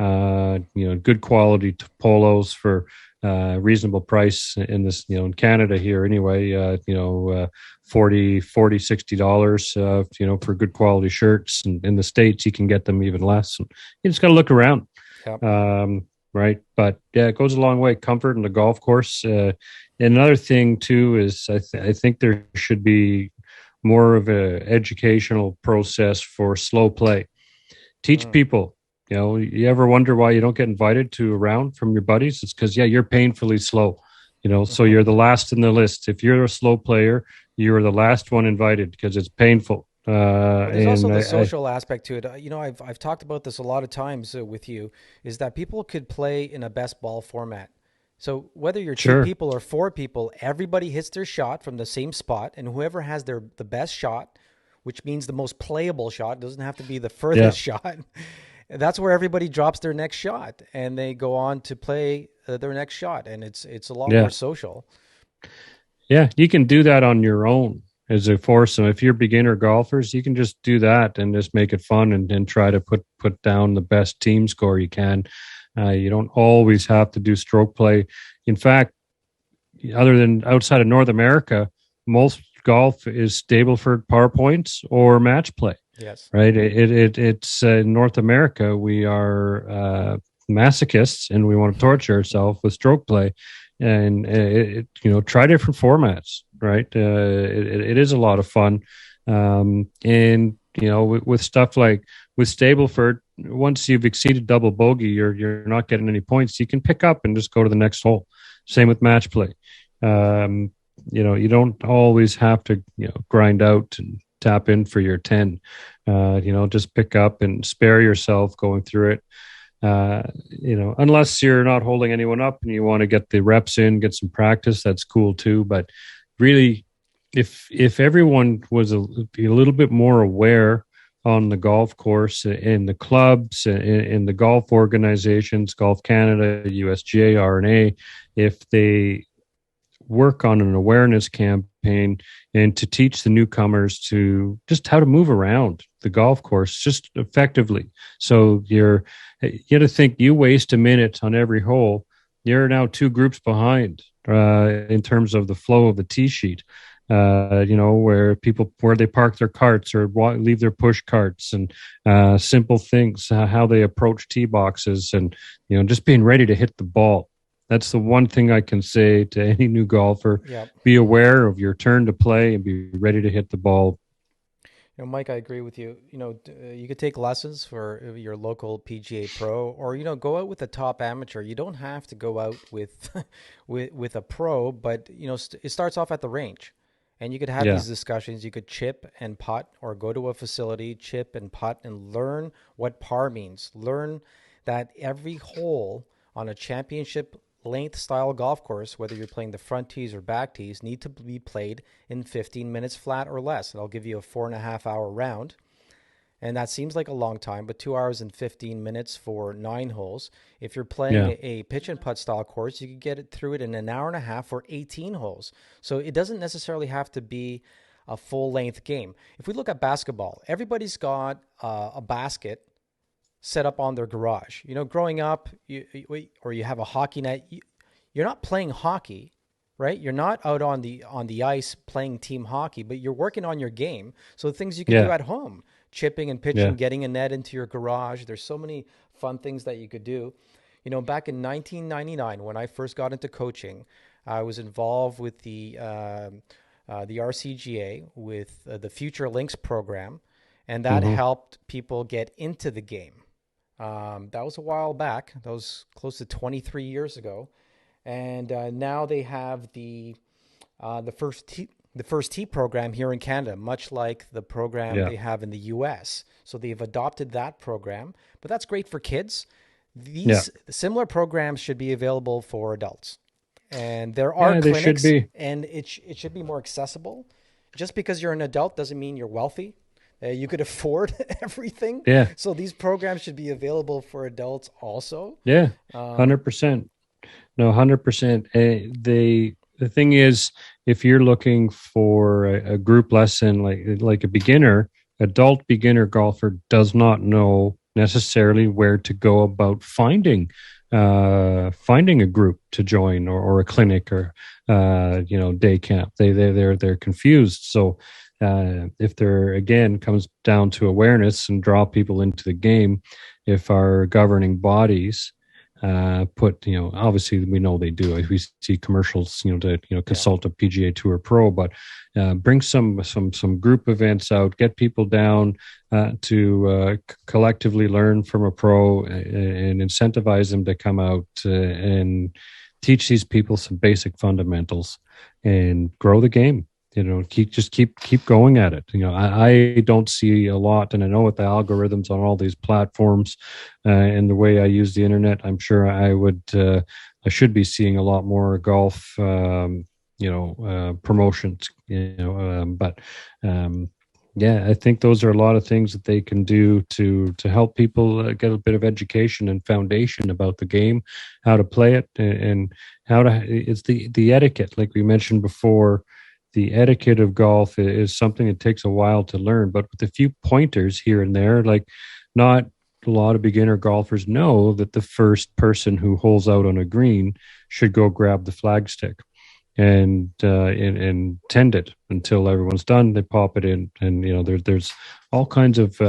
Speaker 2: good quality polos for reasonable price in this, in Canada here anyway, $40, $60, for good quality shirts. And in the States, you can get them even less. And you just got to look around. Yep. Right. But it goes a long way. Comfort in the golf course. Another thing too, is I think there should be more of a educational process for slow play. Teach people. You ever wonder why you don't get invited to a round from your buddies? It's because, you're painfully slow, so you're the last in the list. If you're a slow player, you're the last one invited because it's painful.
Speaker 1: There's also the social aspect to it. I've talked about this a lot of times with you, is that people could play in a best ball format. So whether you're two people or four people, everybody hits their shot from the same spot, and whoever has the best shot, which means the most playable shot, doesn't have to be the furthest shot. That's where everybody drops their next shot, and they go on to play their next shot, and it's a lot more social.
Speaker 2: Yeah, you can do that on your own as a foursome. If you're beginner golfers, you can just do that and just make it fun and try to put down the best team score you can. You don't always have to do stroke play. In fact, other than outside of North America, most golf is Stableford par points or match play.
Speaker 1: Yes. Right.
Speaker 2: It's North America. We are masochists, and we want to torture ourselves with stroke play, and try different formats. Right. It is a lot of fun. And with stuff like with Stableford, once you've exceeded double bogey, you're not getting any points. You can pick up and just go to the next hole. Same with match play. You don't always have to grind out and tap in for your 10. Just pick up and spare yourself going through it. Unless you're not holding anyone up and you want to get the reps in, get some practice, that's cool too. But really, if everyone was a little bit more aware on the golf course, in the clubs, in the golf organizations, Golf Canada, USGA, RNA, if they work on an awareness campaign and to teach the newcomers to just how to move around the golf course just effectively. So you got to think, you waste a minute on every hole, you're now two groups behind in terms of the flow of the tee sheet. Where they park their carts or leave their push carts, and simple things, how they approach tee boxes, and just being ready to hit the ball. That's the one thing I can say to any new golfer. Yep. Be aware of your turn to play and be ready to hit the ball.
Speaker 1: Mike, I agree with you. You could take lessons for your local PGA pro, or go out with a top amateur. You don't have to go out with with a pro, but it starts off at the range, and you could have
Speaker 2: Yeah,
Speaker 1: these discussions. You could chip and putt, or go to a facility, chip and putt, and learn what par means. Learn that every hole on a championship length style golf course, whether you're playing the front tees or back tees, need to be played in 15 minutes flat or less. And I'll give you a 4.5 hour round. And that seems like a long time, but 2 hours and 15 minutes for 9 holes. If you're playing
Speaker 2: yeah,
Speaker 1: a pitch and putt style course, you can get it through it in an hour and a half for 18 holes. So it doesn't necessarily have to be a full length game. If we look at basketball, everybody's got a basket set up on their garage. Growing up, or you have a hockey net. You're not playing hockey, right? You're not out on the ice playing team hockey, but you're working on your game. So things you can do
Speaker 2: yeah,
Speaker 1: at home, chipping and pitching,
Speaker 2: yeah.
Speaker 1: getting a net into your garage. There's so many fun things that you could do. Back in 1999, when I first got into coaching, I was involved with the RCGA with the Future Links program, and that
Speaker 2: Hmm.
Speaker 1: helped people get into the game. That was a while back. That was close to 23 years ago, and now they have the first tee program here in Canada, much like the program
Speaker 2: Yeah,
Speaker 1: they have in the U.S. So they've adopted that program, but that's great for kids.
Speaker 2: yeah,
Speaker 1: These similar programs should be available for adults, and there are
Speaker 2: yeah. They should
Speaker 1: clinics,
Speaker 2: be.
Speaker 1: and it should be more accessible. Just because you're an adult doesn't mean you're wealthy. You could afford everything.
Speaker 2: Yeah,
Speaker 1: So these programs should be available for adults also.
Speaker 2: yeah.
Speaker 1: Um,
Speaker 2: 100%. No, 100%. The thing is, if you're looking for a group lesson, like a beginner, adult beginner golfer does not know necessarily where to go about finding a group to join, or a clinic, or day camp. They're confused. So if there again comes down to awareness and draw people into the game, if our governing bodies put, obviously we know they do. We see commercials, to
Speaker 1: yeah.
Speaker 2: consult a PGA Tour pro, but bring some group events out, get people down to collectively learn from a pro, and incentivize them to come out and teach these people some basic fundamentals and grow the game. Keep going at it. I don't see a lot, and I know with the algorithms on all these platforms and the way I use the internet, I'm sure I should be seeing a lot more golf promotions. But yeah, I think those are a lot of things that they can do to help people get a bit of education and foundation about the game, how to play it, and how to. It's the etiquette, like we mentioned before. The etiquette of golf is something that takes a while to learn, but with a few pointers here and there, like, not a lot of beginner golfers know that the first person who holes out on a green should go grab the flagstick and tend it until everyone's done. They pop it in, and there's all kinds of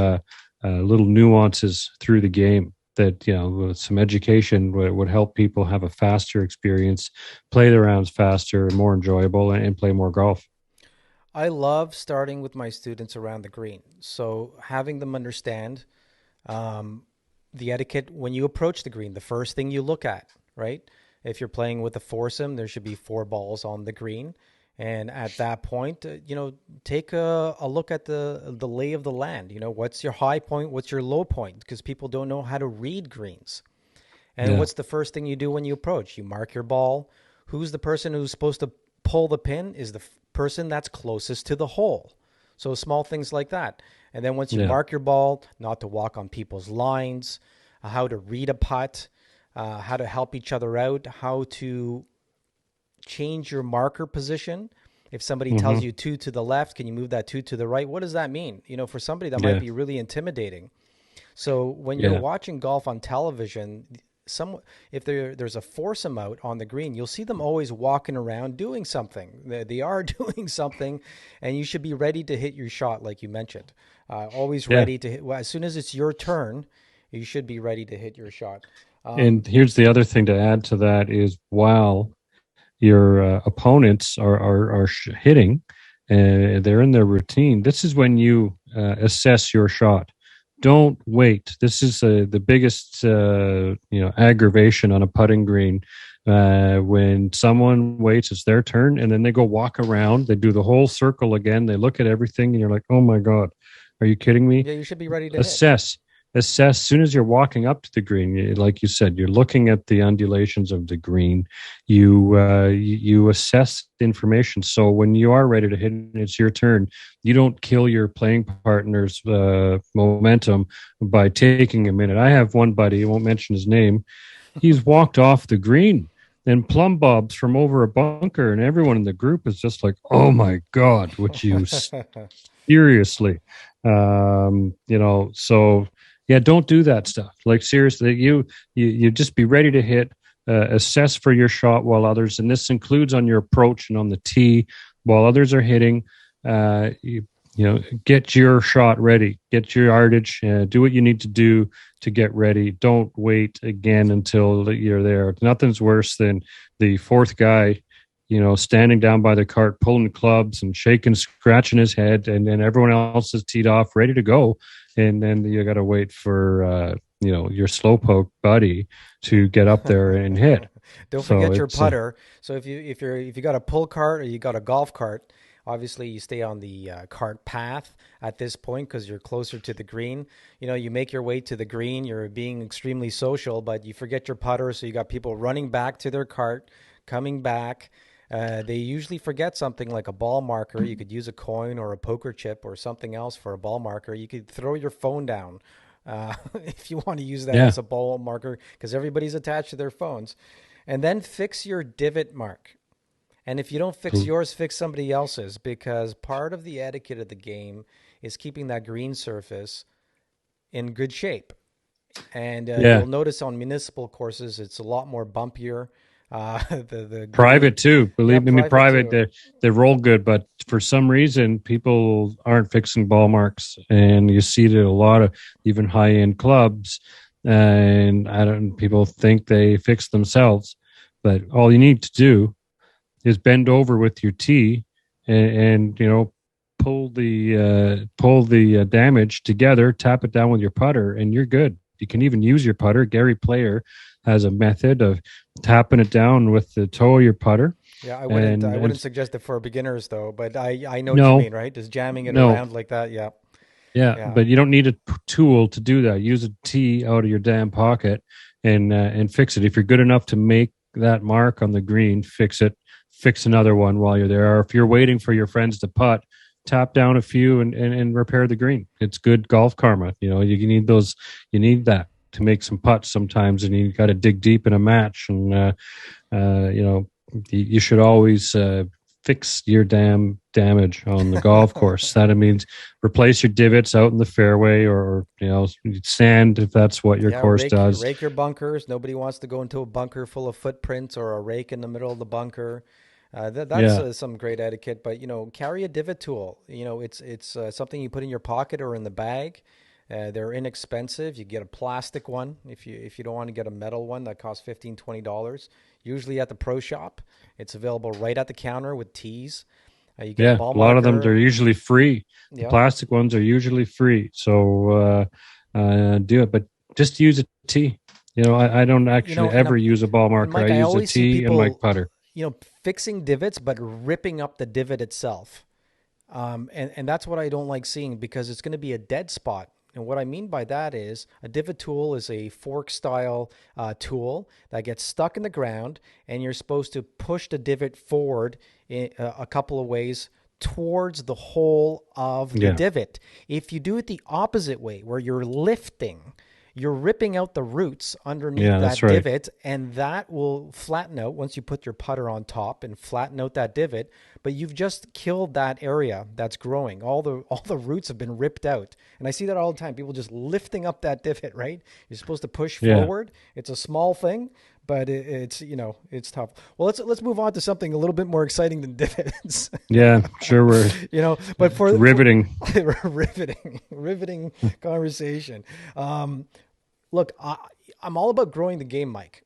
Speaker 2: little nuances through the game that, with some education would help people have a faster experience, play the rounds faster, more enjoyable, and play more golf.
Speaker 1: I love starting with my students around the green. So having them understand um, the etiquette when you approach the green, the first thing you look at, right? If you're playing with a foursome, there should be 4 balls on the green. And at that point, take a look at the lay of the land. What's your high point? What's your low point? Because people don't know how to read greens. And
Speaker 2: Yeah,
Speaker 1: what's the first thing you do when you approach? You mark your ball. Who's the person who's supposed to pull the pin? Is the person that's closest to the hole. So small things like that. And then once you
Speaker 2: yeah,
Speaker 1: mark your ball, not to walk on people's lines, how to read a putt, how to help each other out, how to change your marker position. If somebody tells
Speaker 2: hmm,
Speaker 1: you 2 to the left, can you move that 2 to the right? What does that mean? For somebody that might
Speaker 2: yeah,
Speaker 1: be really intimidating. So when you're
Speaker 2: yeah,
Speaker 1: watching golf on television, if there's a foursome out on the green, you'll see them always walking around doing something. They are doing something, and you should be ready to hit your shot, like you mentioned. Always
Speaker 2: yeah.
Speaker 1: ready to hit. Well, as soon as it's your turn, you should be ready to hit your shot.
Speaker 2: And here's the other thing to add to that is, while your opponents are hitting, they're in their routine. This is when you, assess your shot. Don't wait. This is the biggest aggravation on a putting green. When someone waits, it's their turn, and then they go walk around. They do the whole circle again. They look at everything, and you're like, "Oh my god, are you kidding me?"
Speaker 1: Yeah, you should be ready to
Speaker 2: assess. As soon as you're walking up to the green, like you said, you're looking at the undulations of the green. You assess information. So when you are ready to hit, it's your turn. You don't kill your playing partner's momentum by taking a minute. I have one buddy, I won't mention his name. He's walked off the green and plumb bobs from over a bunker, and everyone in the group is just like, "Oh my god, would you seriously?" So yeah, don't do that stuff. Like seriously, you just be ready to hit, assess for your shot while others, and this includes on your approach and on the tee while others are hitting. Get your shot ready, get your yardage, do what you need to do to get ready. Don't wait again until you're there. Nothing's worse than the fourth guy, standing down by the cart, pulling clubs and shaking, scratching his head, and then everyone else is teed off, ready to go. And then you got to wait for, your slowpoke buddy to get up there and hit.
Speaker 1: Don't forget your putter. So if you got a pull cart or you got a golf cart, obviously you stay on the cart path at this point because you're closer to the green. You make your way to the green. You're being extremely social, but you forget your putter. So you got people running back to their cart, coming back. They usually forget something like a ball marker. You could use a coin or a poker chip or something else for a ball marker. You could throw your phone down if you want to use that as a ball marker because everybody's attached to their phones. And then fix your divot mark. And if you don't fix yours, fix somebody else's, because part of the etiquette of the game is keeping that green surface in good shape. And you'll notice on municipal courses, it's a lot more bumpier. The
Speaker 2: private too, believe me, private they roll good, but for some reason people aren't fixing ball marks, and you see that a lot of even high-end clubs, and people think they fix themselves, but all you need to do is bend over with your tee and pull the damage together, tap it down with your putter, and you're good. You can even use your putter. Gary Player has a method of tapping it down with the toe of your putter.
Speaker 1: Yeah, I wouldn't suggest it for beginners though, but I know what you mean, right? Just jamming it around like that. Yeah,
Speaker 2: but you don't need a tool to do that. Use a tee out of your damn pocket and fix it. If you're good enough to make that mark on the green, fix it. Fix another one while you're there. Or if you're waiting for your friends to putt, tap down a few and repair the green. It's good golf karma. You need those. You need that to make some putts sometimes, and you got to dig deep in a match. And you should always fix your damn damage on the golf course. That means replace your divots out in the fairway, or sand if that's what your course does.
Speaker 1: Rake your bunkers. Nobody wants to go into a bunker full of footprints or a rake in the middle of the bunker. That's some great etiquette. But carry a divot tool. It's something you put in your pocket or in the bag. They're inexpensive. You get a plastic one if you don't want to get a metal one that costs $15-$20. Usually at the pro shop, it's available right at the counter with tees. You get a ball marker.
Speaker 2: A lot of them, they're usually free. The plastic ones are usually free. So do it, but just use a tee. I don't actually ever use a ball marker.
Speaker 1: Mike,
Speaker 2: I use a tee and my putter.
Speaker 1: Fixing divots, but ripping up the divot itself. And that's what I don't like seeing, because it's going to be a dead spot. And what I mean by that is a divot tool is a fork-style tool that gets stuck in the ground, and you're supposed to push the divot forward in a couple of ways towards the hole of the divot. If you do it the opposite way, where you're lifting, you're ripping out the roots underneath that divot, and that will flatten out once you put your putter on top and flatten out that divot. But you've just killed that area that's growing. All the roots have been ripped out, and I see that all the time. People just lifting up that divot. Right? You're supposed to push forward. It's a small thing, but it's tough. Well, let's move on to something a little bit more exciting than divots.
Speaker 2: Yeah, sure. We're
Speaker 1: but for
Speaker 2: riveting
Speaker 1: conversation. Look, I'm all about growing the game, Mike.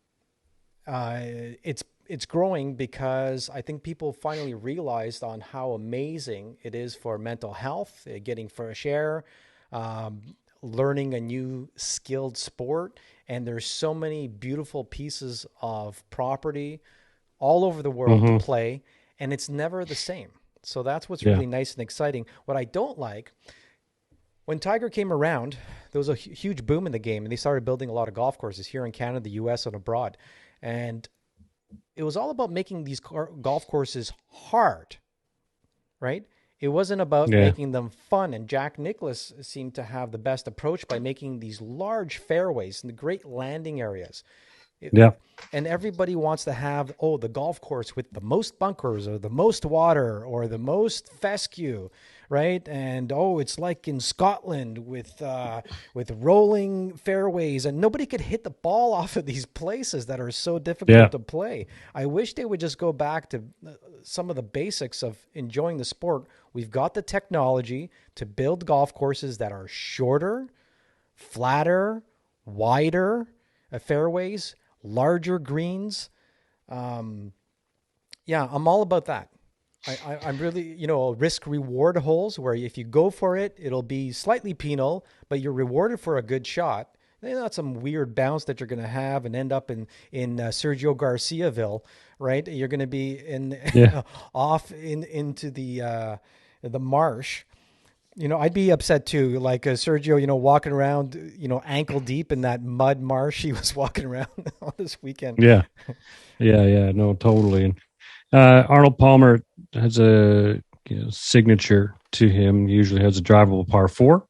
Speaker 1: It's it's growing because I think people finally realized on how amazing it is for mental health, getting fresh air, learning a new skilled sport. And there's so many beautiful pieces of property all over the world to
Speaker 2: Mm-hmm.
Speaker 1: play, and it's never the same. So that's what's
Speaker 2: Yeah.
Speaker 1: really nice and exciting. What I don't like, when Tiger came around, there was a huge boom in the game, and they started building a lot of golf courses here in Canada, the US, and abroad. And it was all about making these golf courses hard, right? It wasn't about
Speaker 2: Yeah.
Speaker 1: making them fun. And Jack Nicklaus seemed to have the best approach by making these large fairways and the great landing areas.
Speaker 2: Yeah.
Speaker 1: And everybody wants to have, the golf course with the most bunkers or the most water or the most fescue, right? And it's like in Scotland with rolling fairways, and nobody could hit the ball off of these places that are so difficult
Speaker 2: Yeah.
Speaker 1: to play. I wish they would just go back to some of the basics of enjoying the sport. We've got the technology to build golf courses that are shorter, flatter, wider fairways, larger greens. I'm all about that. I'm really, risk reward holes where if you go for it, it'll be slightly penal, but you're rewarded for a good shot. Not some weird bounce that you're going to have and end up in Sergio Garciaville, right? You're going to be
Speaker 2: Yeah.
Speaker 1: off into the marsh. I'd be upset too, like Sergio, walking around, ankle deep in that mud marsh he was walking around on this weekend.
Speaker 2: Yeah. Yeah. No, totally. And Arnold Palmer has a signature to him. He usually has a drivable par four,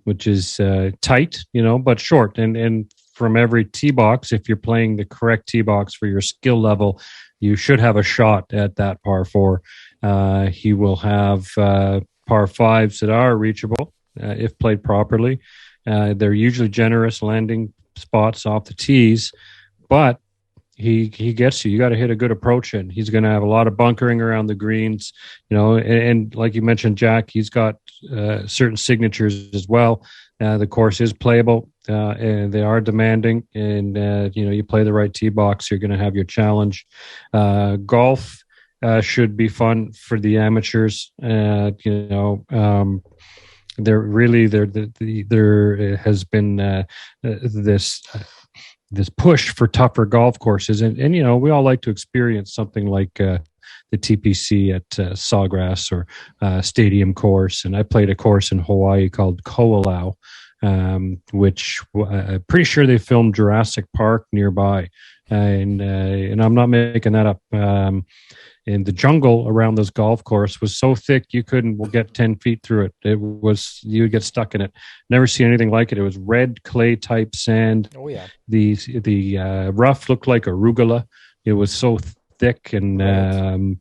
Speaker 2: which is tight, but short. And from every tee box, if you're playing the correct tee box for your skill level, you should have a shot at that par four. He will have par fives that are reachable if played properly. They're usually generous landing spots off the tees, but he gets you. You got to hit a good approach in. He's going to have a lot of bunkering around the greens, and like you mentioned, Jack, he's got certain signatures as well. The course is playable, and they are demanding. And you play the right tee box, you're going to have your challenge. Golf should be fun for the amateurs. There has been this push for tougher golf courses, and we all like to experience something like the TPC at Sawgrass or Stadium Course. And I played a course in Hawaii called Ko'olau, which I'm pretty sure they filmed Jurassic Park nearby, and I'm not making that up. And the jungle around this golf course was so thick you couldn't get 10 feet through it. You would get stuck in it. Never seen anything like it. It was red clay type sand.
Speaker 1: Oh yeah.
Speaker 2: The rough looked like arugula. It was so thick, and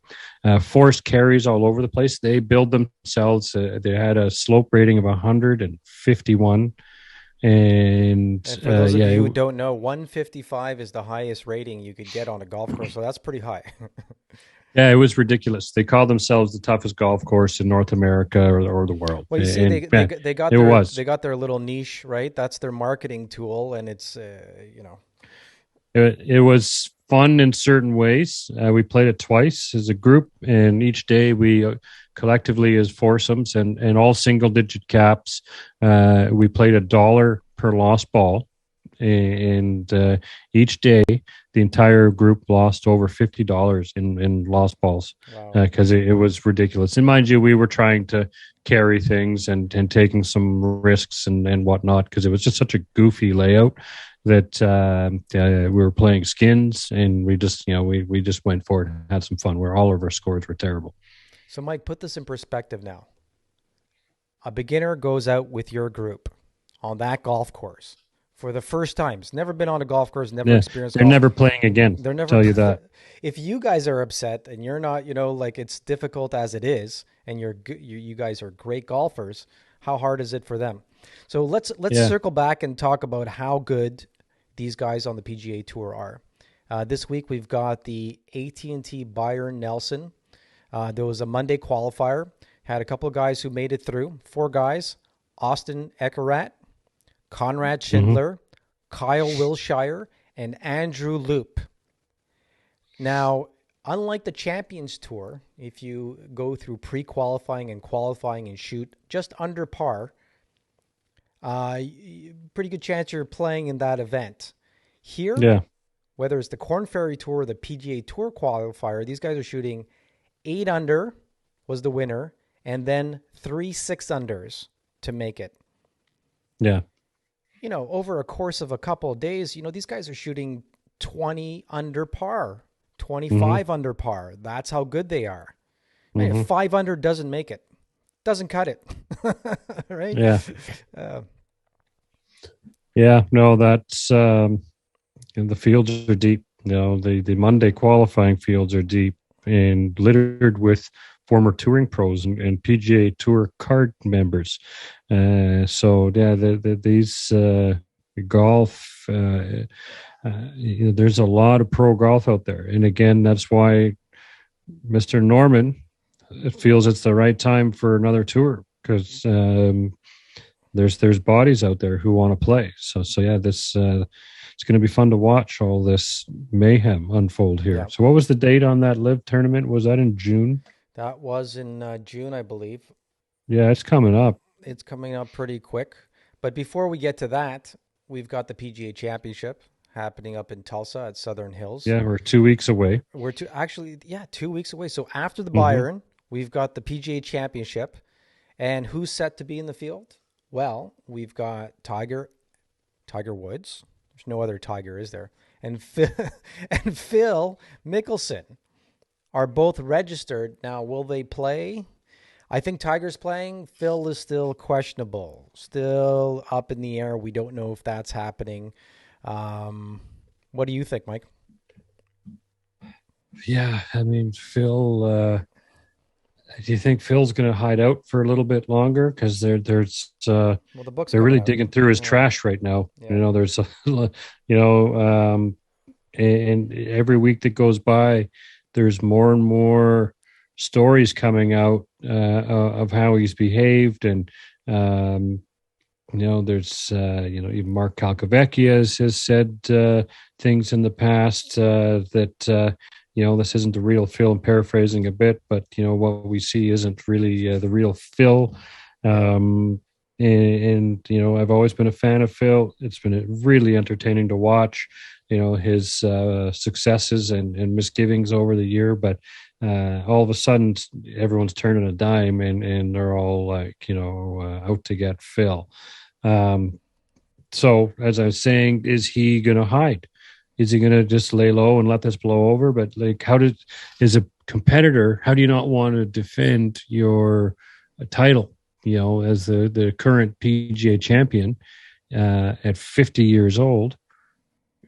Speaker 2: forced carries all over the place. They build themselves. They had a slope rating of 151. And
Speaker 1: for those of you who don't know, 155 is the highest rating you could get on a golf course. So that's pretty high.
Speaker 2: Yeah, it was ridiculous. They call themselves the toughest golf course in North America or the world.
Speaker 1: Well, you see, they got their little niche, right? That's their marketing tool, and it's
Speaker 2: It was fun in certain ways. We played it twice as a group, and each day we collectively as foursomes and all single-digit caps. We played $1 per lost ball, and each day the entire group lost over $50 in lost balls.
Speaker 1: Wow.
Speaker 2: Because it was ridiculous. And mind you, we were trying to carry things and taking some risks and whatnot, because it was just such a goofy layout that we were playing skins, and we just we just went for it and had some fun, where all of our scores were terrible.
Speaker 1: So Mike, put this in perspective now. A beginner goes out with your group on that golf course for the first time. It's never been on a golf course, never experienced
Speaker 2: They're
Speaker 1: golf.
Speaker 2: never playing again.
Speaker 1: They're never
Speaker 2: tell you that.
Speaker 1: If you guys are upset and you're not, like it's difficult as it is, and you guys are great golfers, how hard is it for them? So let's circle back and talk about how good these guys on the PGA Tour are. This week we've got the AT&T Byron Nelson. There was a Monday qualifier. Had a couple of guys who made it through. 4 guys: Austin Eckeratt, Conrad Schindler, Kyle Wilshire, and Andrew Loop. Now, unlike the Champions Tour, if you go through pre-qualifying and qualifying and shoot just under par, pretty good chance you're playing in that event. Here,
Speaker 2: Yeah.
Speaker 1: whether it's the Korn Ferry Tour or the PGA Tour qualifier, these guys are shooting 8 under was the winner, and then 3 6-unders to make it.
Speaker 2: Yeah.
Speaker 1: Over a course of a couple of days, these guys are shooting 20 under par, 25 under par. That's how good they are. Right? If 5 under doesn't make it, doesn't cut it. Right?
Speaker 2: Yeah. Yeah. No, that's the fields are deep. The Monday qualifying fields are deep and littered with former touring pros and PGA Tour card members. So yeah, these golf. There's a lot of pro golf out there, and again, that's why Mr. Norman feels it's the right time for another tour because there's bodies out there who want to play. So yeah, this it's going to be fun to watch all this mayhem unfold here. Yeah. So what was the date on that live tournament? Was that in June?
Speaker 1: That was in June, I believe.
Speaker 2: Yeah, it's coming up.
Speaker 1: It's coming up pretty quick. But before we get to that, we've got the PGA Championship happening up in Tulsa at Southern Hills.
Speaker 2: Yeah, we're 2 weeks away.
Speaker 1: We're 2 weeks away. So after the Byron, we've got the PGA Championship. And who's set to be in the field? Well, we've got Tiger Woods. There's no other Tiger, is there? And Phil Mickelson are both registered. Now, will they play? I think Tiger's playing. Phil is still questionable, still up in the air. We don't know if that's happening. What do you think, Mike?
Speaker 2: Yeah, I mean, Phil. Do you think Phil's going to hide out for a little bit longer? Because they're really digging through his trash right now. Yeah. There's and every week that goes by, there's more and more stories coming out of how he's behaved, and there's even Mark Calcavecchia has said things in the past that. This isn't the real Phil. I'm paraphrasing a bit, but what we see isn't really the real Phil. And I've always been a fan of Phil. It's been really entertaining to watch. His successes and misgivings over the year, but all of a sudden everyone's turning a dime and they're all like out to get Phil. So as I was saying, is he going to hide? Is he going to just lay low and let this blow over? But as a competitor, how do you not want to defend your title, as the current PGA champion at 50 years old,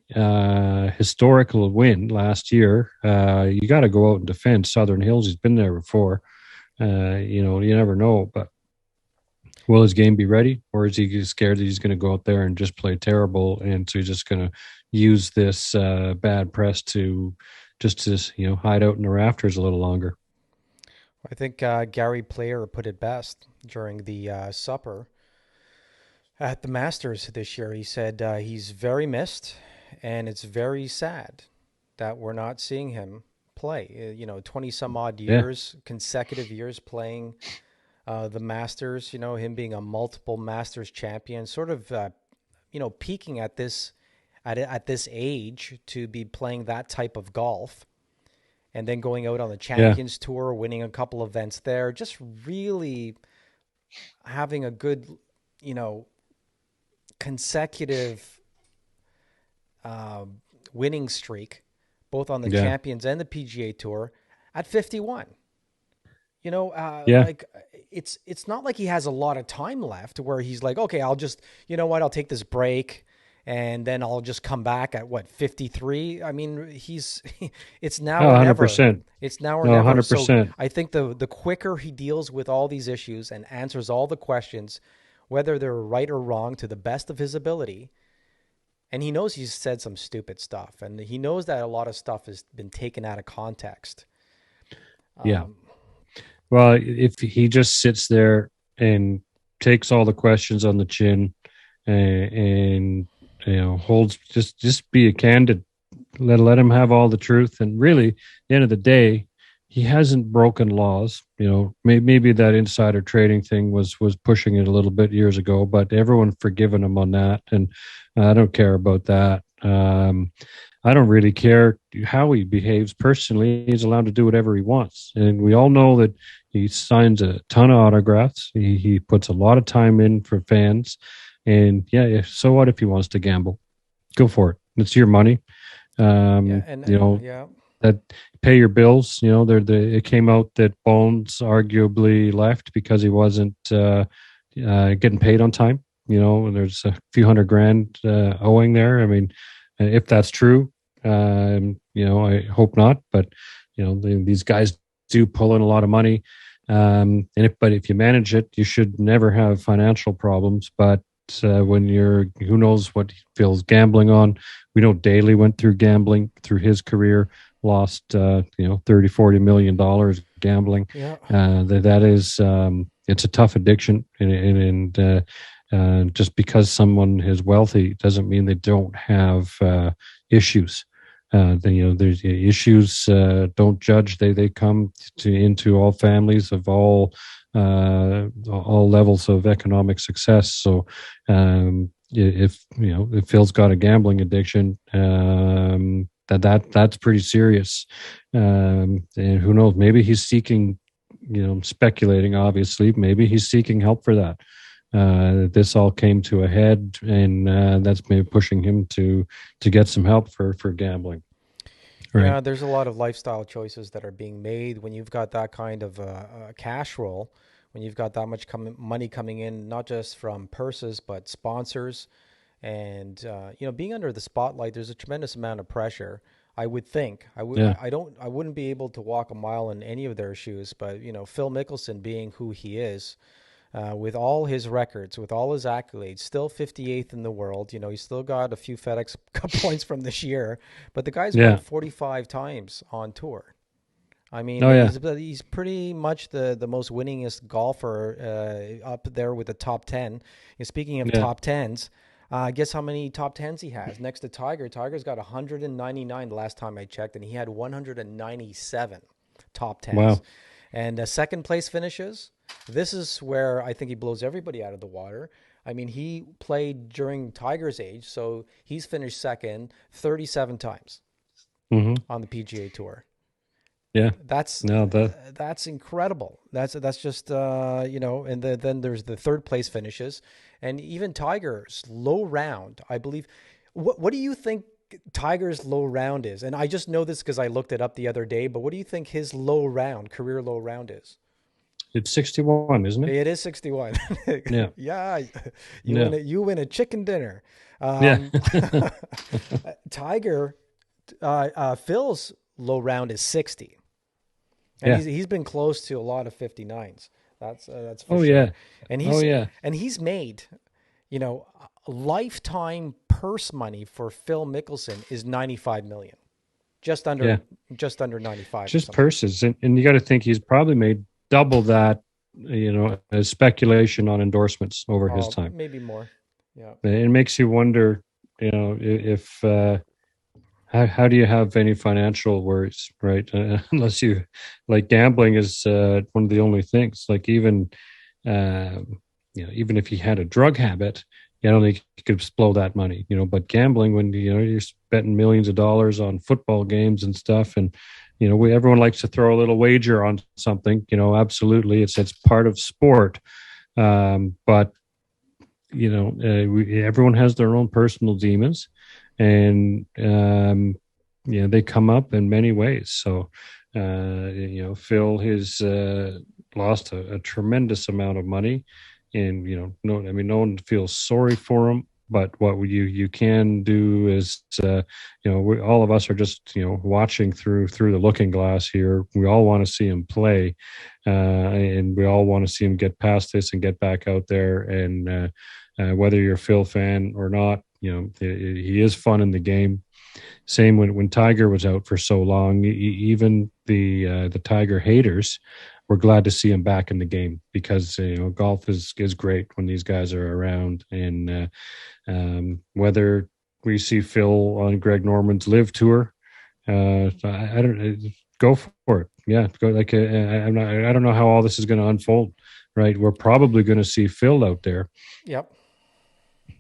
Speaker 2: historical win last year. You got to go out and defend Southern Hills. He's been there before. You never know, but will his game be ready, or is he scared that he's going to go out there and just play terrible, and so he's just going to use this bad press to hide out in the rafters a little longer?
Speaker 1: I think Gary Player put it best during the supper at the Masters this year. He said he's very missed, and it's very sad that we're not seeing him play. 20 some odd years, consecutive years playing the Masters, him being a multiple Masters champion, sort of, peaking at this age to be playing that type of golf, and then going out on the Champions Tour, winning a couple events there, just really having a good, consecutive winning streak, both on the Champions and the PGA Tour at 51. Like it's not like he has a lot of time left where he's like, okay, I'll just, I'll take this break and then I'll just come back at 53. I mean, it's now or never.
Speaker 2: 100%.
Speaker 1: It's now or never.
Speaker 2: 100%.
Speaker 1: So I think the quicker he deals with all these issues and answers all the questions, whether they're right or wrong, to the best of his ability. And he knows he's said some stupid stuff, and he knows that a lot of stuff has been taken out of context.
Speaker 2: Well, if he just sits there and takes all the questions on the chin and holds, just be a candid let him have all the truth. And really, at the end of the day, he hasn't broken laws. Maybe that insider trading thing was pushing it a little bit years ago, but everyone forgiven him on that, and I don't care about that. I don't really care how he behaves personally. He's allowed to do whatever he wants, and we all know that he signs a ton of autographs. He puts a lot of time in for fans, and yeah. So what if he wants to gamble? Go for it. It's your money. That pay your bills. It came out that Bones arguably left because he wasn't getting paid on time. There's a few $100,000 owing there. I mean, if that's true, I hope not. But these guys do pull in a lot of money, but if you manage it, you should never have financial problems. But when who knows what Phil's gambling on? We know Daly went through gambling through his career, lost $30-40 million gambling.
Speaker 1: Yeah.
Speaker 2: That is it's a tough addiction, and just because someone is wealthy doesn't mean they don't have issues. There's issues. Don't judge. They come into all families of all levels of economic success. So if Phil's got a gambling addiction, that's pretty serious. And who knows? Maybe he's seeking, speculating. Obviously, maybe he's seeking help for that. This all came to a head, and that's maybe pushing him to get some help for gambling.
Speaker 1: Right. Yeah, there's a lot of lifestyle choices that are being made when you've got that kind of cash roll, when you've got that much money coming in, not just from purses, but sponsors. And, being under the spotlight, there's a tremendous amount of pressure. I would think. I wouldn't be able to walk a mile in any of their shoes, but, Phil Mickelson being who he is, with all his records, with all his accolades, still 58th in the world. He's still got a few FedEx Cup points from this year, but the guy's won 45 times on tour. I mean, he's pretty much the most winningest golfer up there with the top 10. And speaking of top 10s, guess how many top 10s he has? Next to Tiger. Tiger's got 199 the last time I checked, and he had 197 top 10s.
Speaker 2: Wow.
Speaker 1: And second place finishes. This is where I think he blows everybody out of the water. I mean, he played during Tiger's age, so he's finished second 37 times on the PGA Tour.
Speaker 2: Yeah,
Speaker 1: that's incredible. That's just and then there's the third place finishes, and even Tiger's low round, I believe. What do you think Tiger's low round is? And I just know this because I looked it up the other day. But what do you think his career low round is?
Speaker 2: It's 61, isn't it?
Speaker 1: It is 61.
Speaker 2: Yeah.
Speaker 1: Yeah. You win a chicken dinner. Tiger, Phil's low round is 60. And he's been close to a lot of 59s. That's for sure.
Speaker 2: Yeah.
Speaker 1: And he's made, lifetime purse money for Phil Mickelson is $95 million. Just under 95.
Speaker 2: Just purses. And you got to think he's probably made double that, as speculation on endorsements over his time.
Speaker 1: Maybe more. Yeah.
Speaker 2: It makes you wonder, if how do you have any financial worries, right? Unless you, like, gambling is one of the only things. Like, even if he had a drug habit, I don't think he could blow that money. But gambling, when you're betting millions of dollars on football games and stuff, and everyone likes to throw a little wager on something. Absolutely, it's part of sport. But everyone has their own personal demons, and they come up in many ways. So Phil has lost a tremendous amount of money, and no one feels sorry for him. But what you can do is, all of us are just, watching through the looking glass here. We all want to see him play, and we all want to see him get past this and get back out there. And whether you're a Phil fan or not, he is fun in the game. Same when Tiger was out for so long, even the Tiger haters were glad to see him back in the game, because golf is great when these guys are around. And whether we see Phil on Greg Norman's Live Tour. So I don't go for it. Yeah, go like I'm not. I don't know how all this is going to unfold. Right, we're probably going to see Phil out there.
Speaker 1: Yep.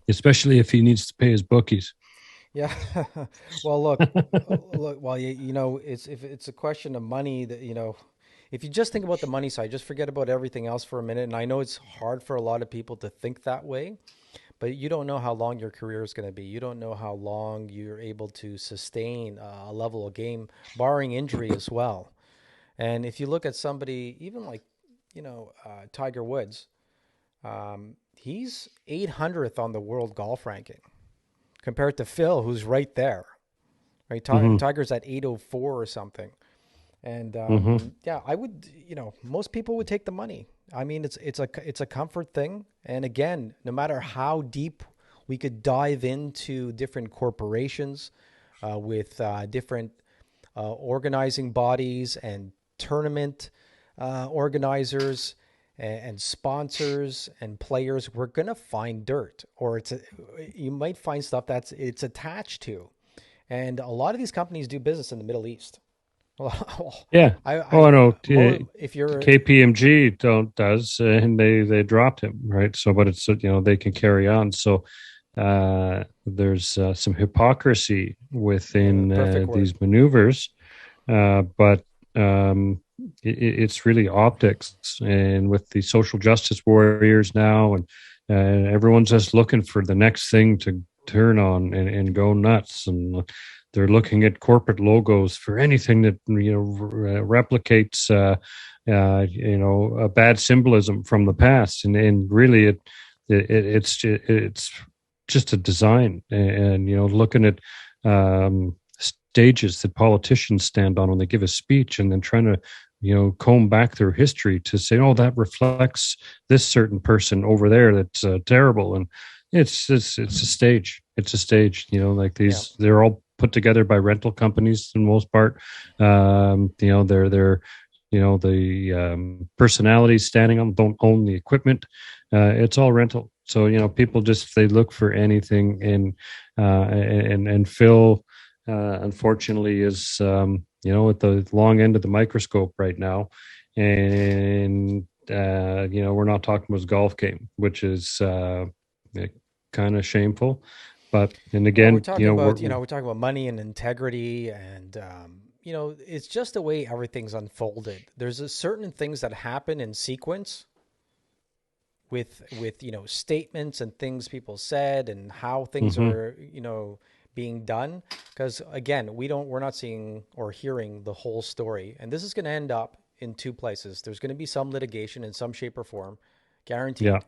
Speaker 2: Especially if he needs to pay his bookies.
Speaker 1: Yeah. Well, look. Well, you know, if it's a question of money that if you just think about the money side, just forget about everything else for a minute. And I know it's hard for a lot of people to think that way, but you don't know how long your career is going to be. You don't know how long you're able to sustain a level of game, barring injury as well. And if you look at somebody, even like, Tiger Woods, he's 800th on the world golf ranking compared to Phil, who's right there. Right, Tiger's at 804 or something. And yeah, I would, most people would take the money. I mean, it's a comfort thing. And again, no matter how deep we could dive into different corporations with different organizing bodies and tournament organizers and sponsors and players, we're gonna find dirt, or you might find stuff it's attached to. And a lot of these companies do business in the Middle East.
Speaker 2: Yeah. No.
Speaker 1: If you're
Speaker 2: KPMG does, and they dropped him, right? So, but it's they can carry on. So there's some hypocrisy within these maneuvers, but it's really optics. And with the social justice warriors now, and everyone's just looking for the next thing to turn on and go nuts, and they're looking at corporate logos for anything that replicates a bad symbolism from the past, and really it's just a design, and looking at stages that politicians stand on when they give a speech, and then trying to comb back their history to say, oh, that reflects this certain person over there that's terrible. And it's a stage. It's a stage. Like these, they're all put together by rental companies for the most part. They're the personalities standing on don't own the equipment. It's all rental. So people they look for anything, and Phil unfortunately is at the long end of the microscope right now, and we're not talking about his golf game, which is kind of shameful. But and again,
Speaker 1: we're talking about money and integrity, and it's just the way everything's unfolded. There's certain things that happen in sequence with statements and things people said and how things are being done. Because again, we're not seeing or hearing the whole story, and this is going to end up in two places. There's going to be some litigation in some shape or form, guaranteed. Yeah.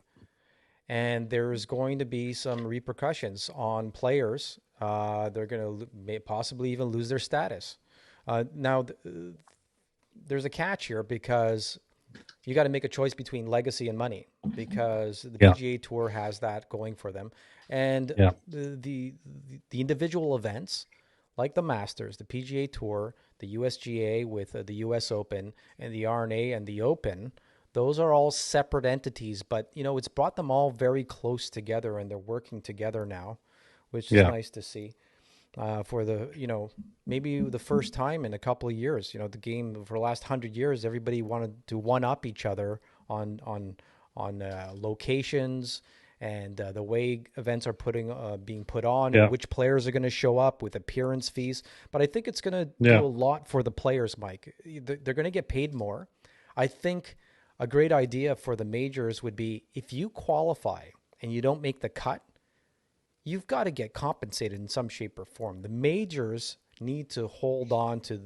Speaker 1: And there's going to be some repercussions on players. They're going to possibly even lose their status. Now, there's a catch here, because you got to make a choice between legacy and money, because the PGA Tour has that going for them. And the individual events like the Masters, the PGA Tour, the USGA with the US Open, and the R&A and the Open, those are all separate entities, but it's brought them all very close together, and they're working together now, which is nice to see. For the maybe the first time in a couple of years, the game for the last 100 years, everybody wanted to one up each other on locations and the way events are being put on, and which players are going to show up with appearance fees. But I think it's going to do a lot for the players, Mike. They're going to get paid more. I think a great idea for the majors would be, if you qualify and you don't make the cut, you've got to get compensated in some shape or form. The majors need to hold on to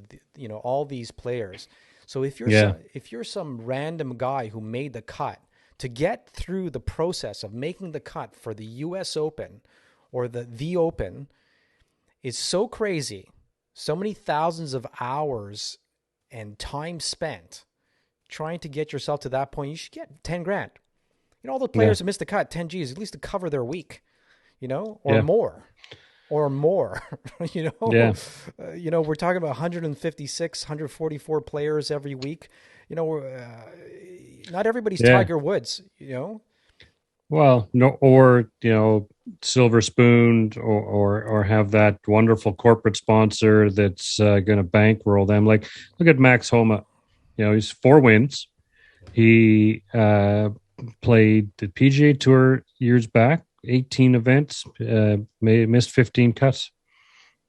Speaker 1: all these players. So if you're some random guy who made the cut, to get through the process of making the cut for the US Open or the Open is so crazy. So many thousands of hours and time spent trying to get yourself to that point. You should get 10 grand. All the players who missed the cut, 10 G's, at least to cover their week, or more. We're talking about 156, 144 players every week. Not everybody's Tiger Woods,
Speaker 2: Well, no, or silver spoon, or have that wonderful corporate sponsor that's going to bankroll them. Like, look at Max Homa. He's 4 wins. He played the PGA Tour years back, 18 events, missed 15 cuts,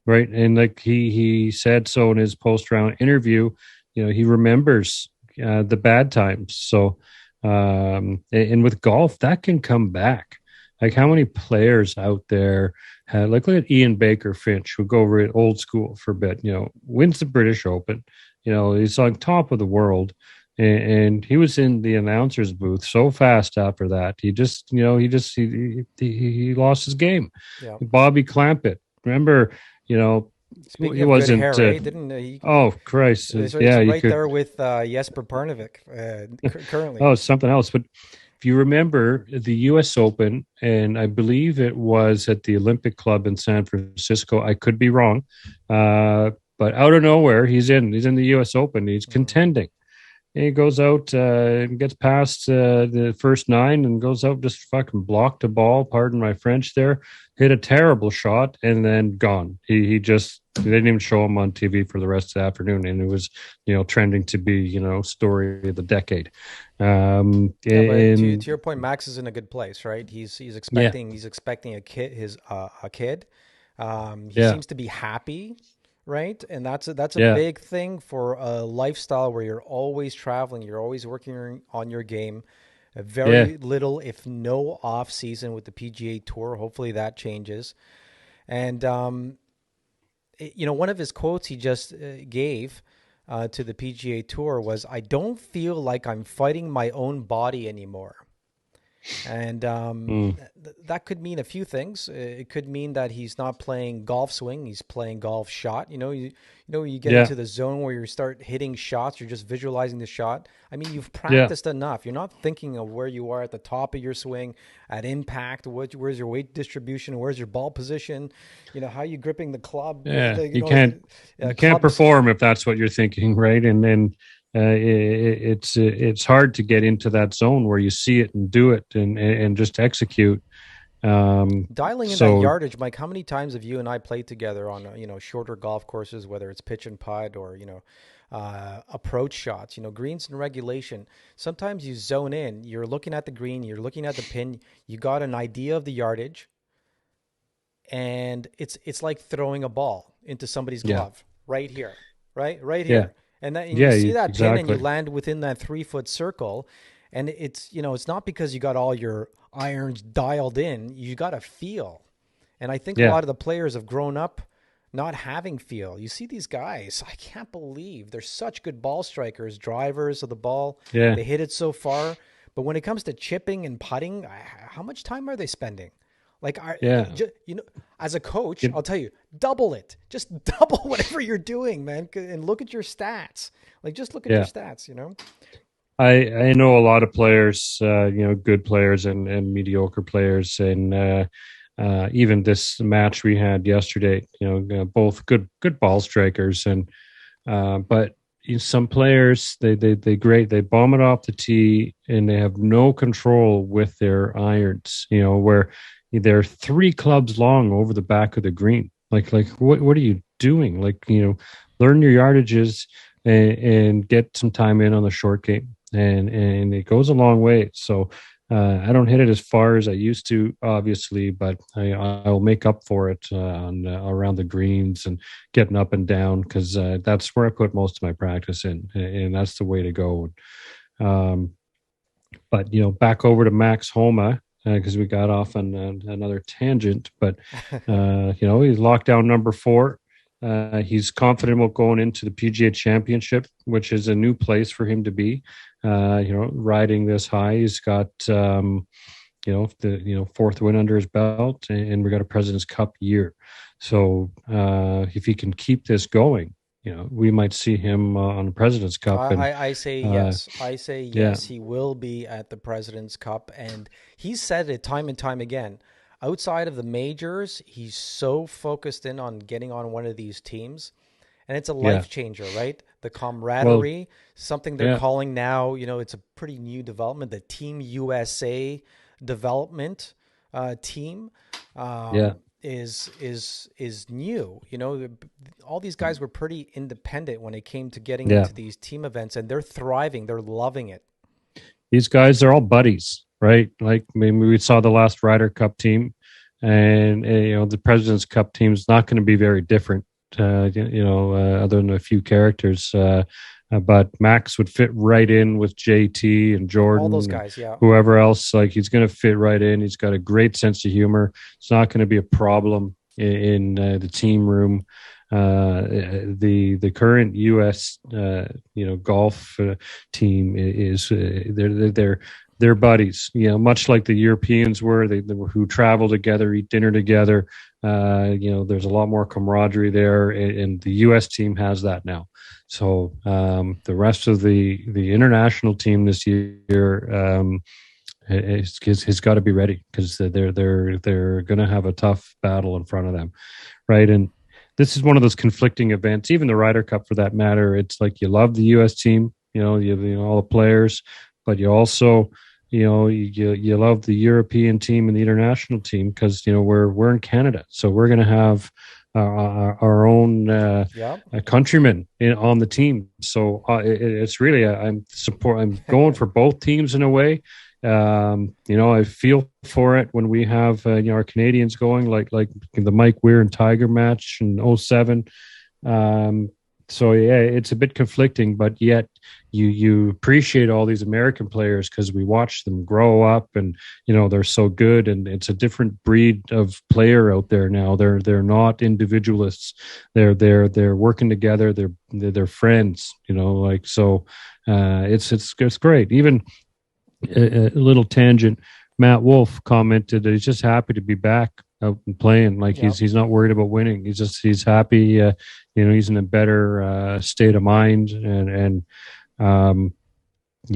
Speaker 2: right? And like he said so in his post round interview, he remembers the bad times. So, and with golf, that can come back. Like, how many players out there had, like, look at Ian Baker Finch, who go over it old school for a bit, wins the British Open, he's on top of the world. And he was in the announcer's booth so fast after that. He just, he lost his game.
Speaker 1: Yeah.
Speaker 2: Bobby Clampett, remember,
Speaker 1: Speaking
Speaker 2: he
Speaker 1: of
Speaker 2: wasn't.
Speaker 1: good hair, didn't he?
Speaker 2: Oh Christ!
Speaker 1: He's
Speaker 2: Yeah,
Speaker 1: right there with Jesper Parnevik currently.
Speaker 2: Oh, something else. But if you remember the U.S. Open, and I believe it was at the Olympic Club in San Francisco. I could be wrong, but out of nowhere, he's in the U.S. Open. He's contending. And he goes out and gets past the first 9 and goes out, just fucking blocked the ball. Pardon my French there. Hit a terrible shot and then gone. He just, they didn't even show him on TV for the rest of the afternoon. And it was, trending to be, story of the decade.
Speaker 1: Yeah, but to your point, Max is in a good place, right? He's expecting a kid, a kid. He seems to be happy. Right. And that's a big thing for a lifestyle where you're always traveling. You're always working on your game. Very little, if no off season with the PGA Tour. Hopefully that changes. And, one of his quotes he just gave to the PGA Tour was, "I don't feel like I'm fighting my own body anymore." And that could mean a few things. It could mean that he's not playing golf swing; he's playing golf shot. You get into the zone where you start hitting shots. You're just visualizing the shot. I mean, you've practiced enough. You're not thinking of where you are at the top of your swing, at impact. Where's your weight distribution? Where's your ball position? How are you gripping the club?
Speaker 2: Yeah, you can't perform if that's what you're thinking, right? And then. It's hard to get into that zone where you see it and do it and just execute.
Speaker 1: Dialing in that yardage, Mike. How many times have you and I played together on shorter golf courses, whether it's pitch and putt or approach shots? Greens and regulation. Sometimes you zone in. You're looking at the green. You're looking at the pin. You got an idea of the yardage, and it's like throwing a ball into somebody's glove right here, right here.
Speaker 2: Yeah.
Speaker 1: And you see that
Speaker 2: exactly.
Speaker 1: pin and you land within that 3-foot circle. And it's not because you got all your irons dialed in. You got a feel. And I think a lot of the players have grown up not having feel. You see these guys, I can't believe they're such good ball strikers, drivers of the ball.
Speaker 2: Yeah.
Speaker 1: They hit it so far. But when it comes to chipping and putting, how much time are they spending? Like, as a coach, I'll tell you, double it. Just double whatever you're doing, man. And look at your stats. Like, just look at your stats,
Speaker 2: I know a lot of players, good players and mediocre players. And even this match we had yesterday, both good ball strikers. And but some players, they bomb it off the tee and they have no control with their irons, where they're 3 clubs long over the back of the green. Like what are you doing? Like, learn your yardages and get some time in on the short game. And it goes a long way. So I don't hit it as far as I used to, obviously, but I'll make up for it on around the greens and getting up and down, because that's where I put most of my practice in, and that's the way to go. But back over to Max Homa, because we got off on another tangent. But he's locked down number 4. He's confident about going into the PGA Championship, which is a new place for him to be. Riding this high. He's got the 4th win under his belt, and we got a President's Cup year. So if he can keep this going, we might see him on the President's Cup.
Speaker 1: I say yes. I say yes. He will be at the President's Cup, and he's said it time and time again. Outside of the majors, he's so focused in on getting on one of these teams, and it's a life changer, right? The camaraderie, something they're calling now. It's a pretty new development. The Team USA development team
Speaker 2: Yeah.
Speaker 1: is new. You know, all these guys were pretty independent when it came to getting
Speaker 2: Yeah.
Speaker 1: into these team events, and they're thriving. They're loving it.
Speaker 2: These guys are all buddies, right? Like maybe we saw the last Ryder Cup team, and the President's Cup team is not going to be very different. Other than a few characters, but Max would fit right in with JT and
Speaker 1: All those
Speaker 2: Jordan and
Speaker 1: guys, yeah.
Speaker 2: whoever else. Like he's going to fit right in. He's got a great sense of humor. It's not going to be a problem in the team room. The current U.S. Golf team is they're buddies. Much like the Europeans were, they were who travel together, eat dinner together. There's a lot more camaraderie there, and the U.S. team has that now. So the rest of the international team this year has got to be ready, because they're going to have a tough battle in front of them, right? And this is one of those conflicting events, even the Ryder Cup for that matter. It's like you love the U.S. team, you all the players, but you also, you love the European team and the international team, because we're in Canada, so we're going to have our own countrymen on the team. So it's really I'm going for both teams in a way. I feel for it when we have our Canadians going, like the Mike Weir and Tiger match in 2007. So yeah, it's a bit conflicting, but yet you appreciate all these American players because we watch them grow up, and they're so good, and it's a different breed of player out there now. They're not individualists. They're working together. They're friends. It's great. Even a little tangent. Matt Wolf commented that he's just happy to be back out and playing. Like he's not worried about winning. He's happy. He's in a better state of mind, and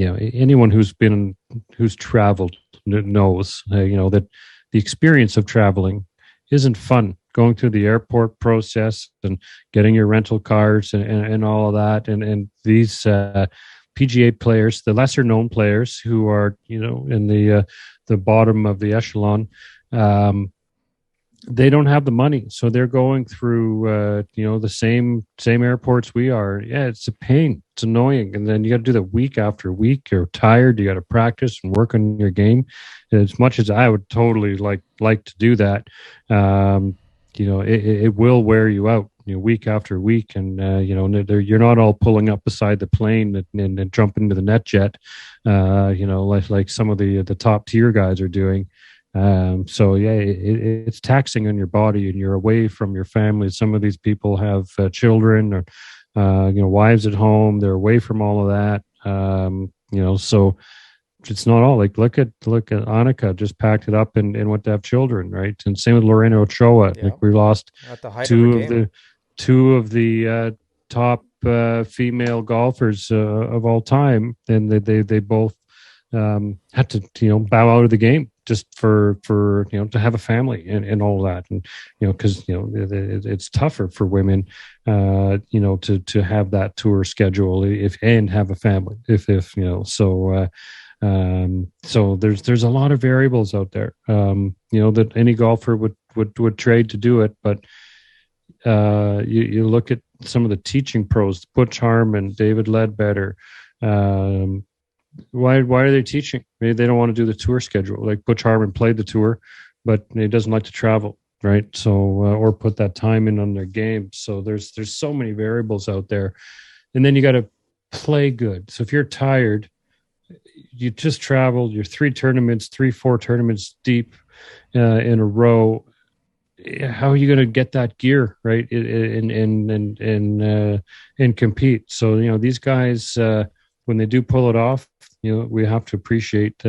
Speaker 2: anyone who's traveled knows that the experience of traveling isn't fun. Going through the airport process and getting your rental cars and all of that, and these PGA players, the lesser known players who are in the bottom of the echelon, they don't have the money, so they're going through the same airports we are. Yeah, it's a pain. It's annoying, and then you got to do that week after week. You're tired. You got to practice and work on your game. As much as I would totally like to do that, it will wear you out. Week after week, and you're not all pulling up beside the plane and jumping into the net jet, like some of the top tier guys are doing. So yeah, it's taxing on your body, and you're away from your family. Some of these people have children or wives at home. They're away from all of that. So it's not all like look at Annika just packed it up and went to have children, right? And same with Lorena Ochoa. Yeah. Like we lost
Speaker 1: at the height
Speaker 2: two of the top female golfers of all time, and they both had to bow out of the game just for to have a family and all that, and because it's tougher for women to have that tour schedule and have a family if so there's a lot of variables out there that any golfer would trade to do it, but you look at some of the teaching pros, Butch Harmon, David Ledbetter. Why are they teaching? Maybe they don't want to do the tour schedule. Like Butch Harmon played the tour, but he doesn't like to travel, right? So or put that time in on their game. So there's so many variables out there, and then you got to play good. So if you're tired, you just traveled. You're 4 tournaments deep in a row. How are you going to get that gear right and compete? So these guys when they do pull it off, we have to appreciate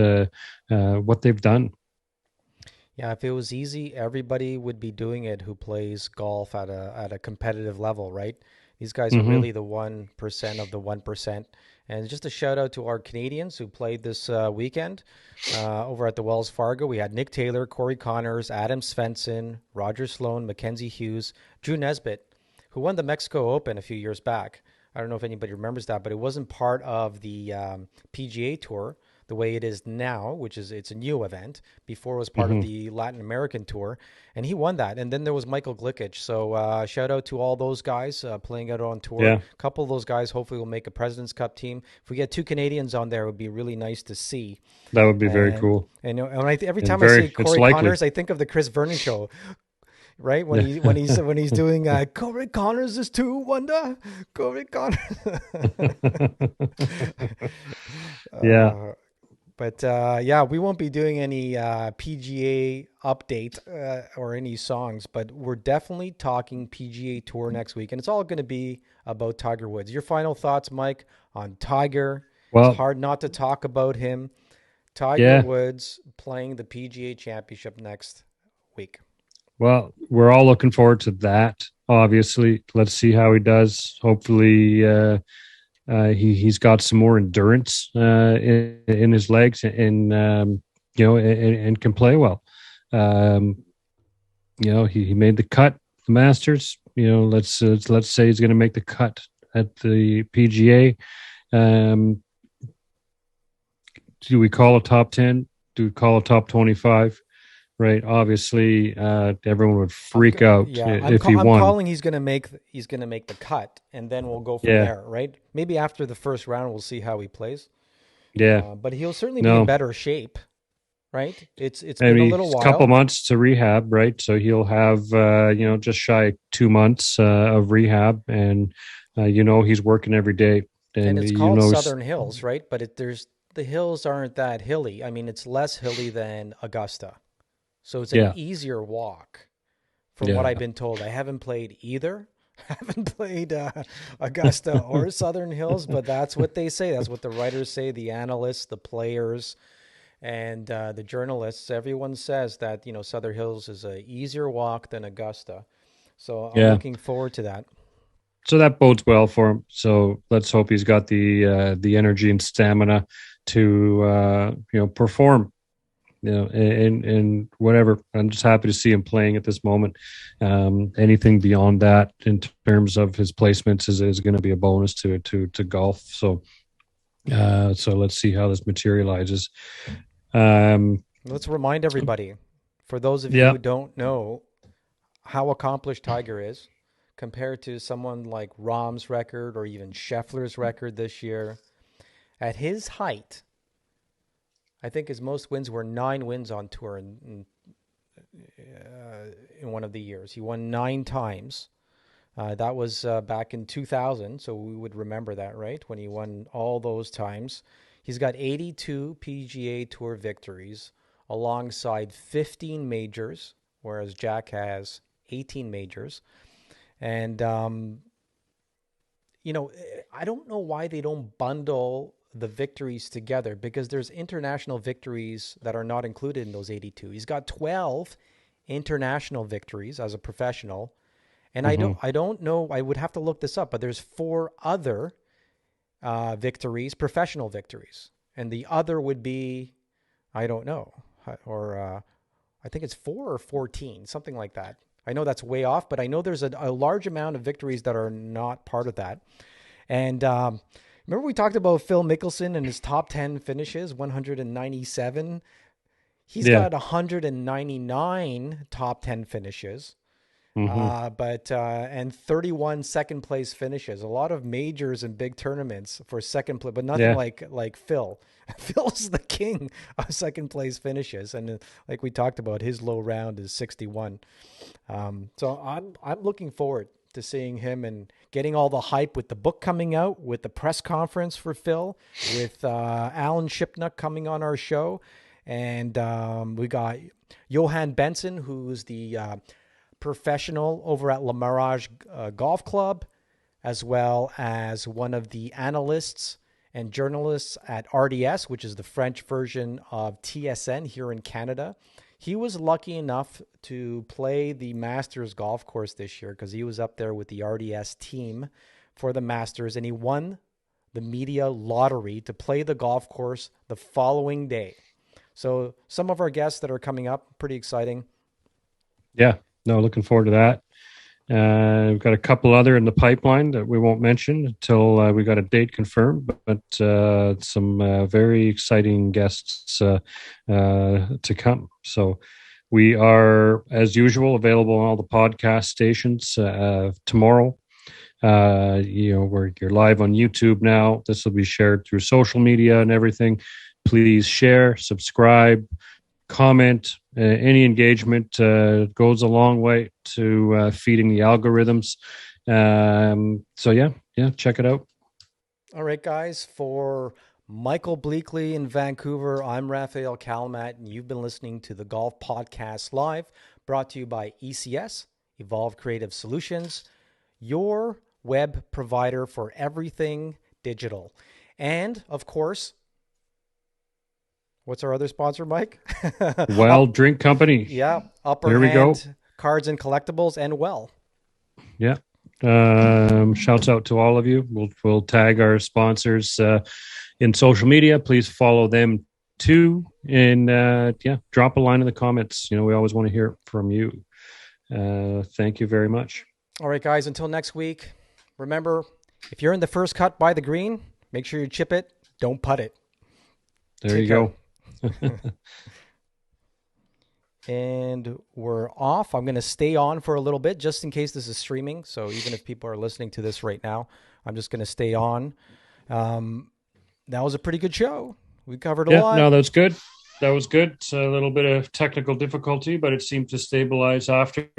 Speaker 2: what they've done.
Speaker 1: Yeah, if it was easy, everybody would be doing it who plays golf at a competitive level, right? These guys are really the 1% of the 1%. And just a shout out to our Canadians who played this weekend over at the Wells Fargo. We had Nick Taylor, Corey Connors, Adam Svensson, Roger Sloan, Mackenzie Hughes, Drew Nesbitt, who won the Mexico Open a few years back. I don't know if anybody remembers that, but it wasn't part of the PGA Tour. the way it is now, which is it's a new event. Before it was part of
Speaker 2: Hmm.
Speaker 1: the Latin American tour, and he won that. And then there was Michael Glickich. So shout out to all those guys playing out on tour.
Speaker 2: Yeah,
Speaker 1: A couple of those guys hopefully will make a President's Cup team. If we get 2 Canadians on there, it would be really nice to see.
Speaker 2: that would be very
Speaker 1: And
Speaker 2: cool.
Speaker 1: every
Speaker 2: And
Speaker 1: time I see
Speaker 2: it's
Speaker 1: Corey
Speaker 2: likely.
Speaker 1: Connors, I think of the Chris Vernon show, right? When he's doing Corey Connors is too wonder, Corey Connors.
Speaker 2: Yeah.
Speaker 1: But yeah, we won't be doing any PGA update or any songs, but we're definitely talking PGA Tour next week, and it's all going to be about Tiger Woods. Your final thoughts, Mike, on Tiger? It's
Speaker 2: Well,
Speaker 1: hard not to talk about him. Tiger
Speaker 2: yeah.
Speaker 1: Woods playing the PGA Championship next week.
Speaker 2: Well, we're all looking forward to that. Obviously, let's see how he does. Hopefully, he's got some more endurance in his legs, and and can play well. Um, he made the cut, the Masters. Let's say he's going to make the cut at the PGA. Um, do we call a top 10? Do we call a top 25? Right. Obviously, everyone would freak out
Speaker 1: Yeah,
Speaker 2: if he
Speaker 1: I'm
Speaker 2: won.
Speaker 1: calling he's gonna make the cut, and then we'll go from
Speaker 2: Yeah.
Speaker 1: there, right? Maybe after the first round, we'll see how he plays.
Speaker 2: Yeah.
Speaker 1: But he'll certainly be in
Speaker 2: No.
Speaker 1: better shape, right? It's
Speaker 2: I
Speaker 1: been a
Speaker 2: mean,
Speaker 1: little
Speaker 2: it's a couple
Speaker 1: while,
Speaker 2: months to rehab, right? So he'll have, just shy of 2 months of rehab, and he's working every day,
Speaker 1: and
Speaker 2: and
Speaker 1: it's called Southern Hills, right? But there's the hills aren't that hilly. I mean, it's less hilly than Augusta, so it's an
Speaker 2: yeah,
Speaker 1: easier walk, from what
Speaker 2: yeah,
Speaker 1: I've been told. I haven't played either. I haven't played Augusta or Southern Hills, but that's what they say. That's what the writers say, the analysts, the players, and the journalists. Everyone says that Southern Hills is a easier walk than Augusta. So I'm
Speaker 2: yeah.
Speaker 1: looking forward to that.
Speaker 2: So that bodes well for him. So let's hope he's got the energy and stamina to perform. And whatever. I'm just happy to see him playing at this moment. Anything beyond that in terms of his placements is going to be a bonus to golf. So let's see how this materializes.
Speaker 1: Let's remind everybody, for those of you
Speaker 2: Yeah.
Speaker 1: who don't know how accomplished Tiger is compared to someone like Rahm's record or even Scheffler's record this year. At his height, I think his most wins were 9 wins on tour in one of the years. He won 9 times. That was back in 2000, so we would remember that, right? When he won all those times. He's got 82 PGA Tour victories alongside 15 majors, whereas Jack has 18 majors. And, I don't know why they don't bundle the victories together, because there's international victories that are not included in those 82. He's got 12 international victories as a professional. And
Speaker 2: Mm-hmm.
Speaker 1: I don't know, I would have to look this up, but there's 4 other victories, professional victories. And the other would be, I don't know, or I think it's 4 or 14, something like that. I know that's way off, but I know there's a large amount of victories that are not part of that. And remember we talked about Phil Mickelson and his top 10 finishes, 197. He's
Speaker 2: Yeah.
Speaker 1: got 199 top 10 finishes.
Speaker 2: Mm-hmm.
Speaker 1: And 31 second place finishes. A lot of majors and big tournaments for second place, but nothing
Speaker 2: Yeah.
Speaker 1: like Phil. Phil's the king of second place finishes, and like we talked about, his low round is 61. So I'm looking forward to seeing him and getting all the hype with the book coming out, with the press conference for Phil, with Alan Shipnuck coming on our show, and we got Johan Benson, who's the professional over at Le Mirage Golf Club, as well as one of the analysts and journalists at RDS, which is the French version of TSN here in Canada. He was lucky enough to play the Masters golf course this year because he was up there with the RDS team for the Masters, and he won the media lottery to play the golf course the following day. So some of our guests that are coming up, pretty exciting.
Speaker 2: Yeah. No, looking forward to that. We've got a couple other in the pipeline that we won't mention until we got a date confirmed, but some very exciting guests to come. So we are, as usual, available on all the podcast stations tomorrow. You're live on YouTube now. This will be shared through social media and everything. Please share, subscribe, comment. Any engagement goes a long way to feeding the algorithms. So check it out.
Speaker 1: All right, guys. For Michael Bleackley in Vancouver, I'm Rafael Kalamat, and you've been listening to the Golf Podcast Live, brought to you by ECS, Evolve Creative Solutions, your web provider for everything digital. And, of course, what's our other sponsor, Mike?
Speaker 2: Well, Drink Company.
Speaker 1: Yeah, Upper
Speaker 2: There we
Speaker 1: Hand
Speaker 2: go.
Speaker 1: Cards and Collectibles, and Well.
Speaker 2: Yeah. Shouts out to all of you. We'll tag our sponsors in social media. Please follow them too. And drop a line in the comments. We always want to hear from you. Thank you very much.
Speaker 1: All right, guys, until next week, remember, if you're in the first cut by the green, make sure you chip it. Don't putt it.
Speaker 2: There you go.
Speaker 1: And we're off. I'm going to stay on for a little bit just in case this is streaming. So even if people are listening to this right now, I'm just going to stay on. That was a pretty good show. We covered a lot.
Speaker 2: No, that's good. That was good. It's a little bit of technical difficulty, but it seemed to stabilize after.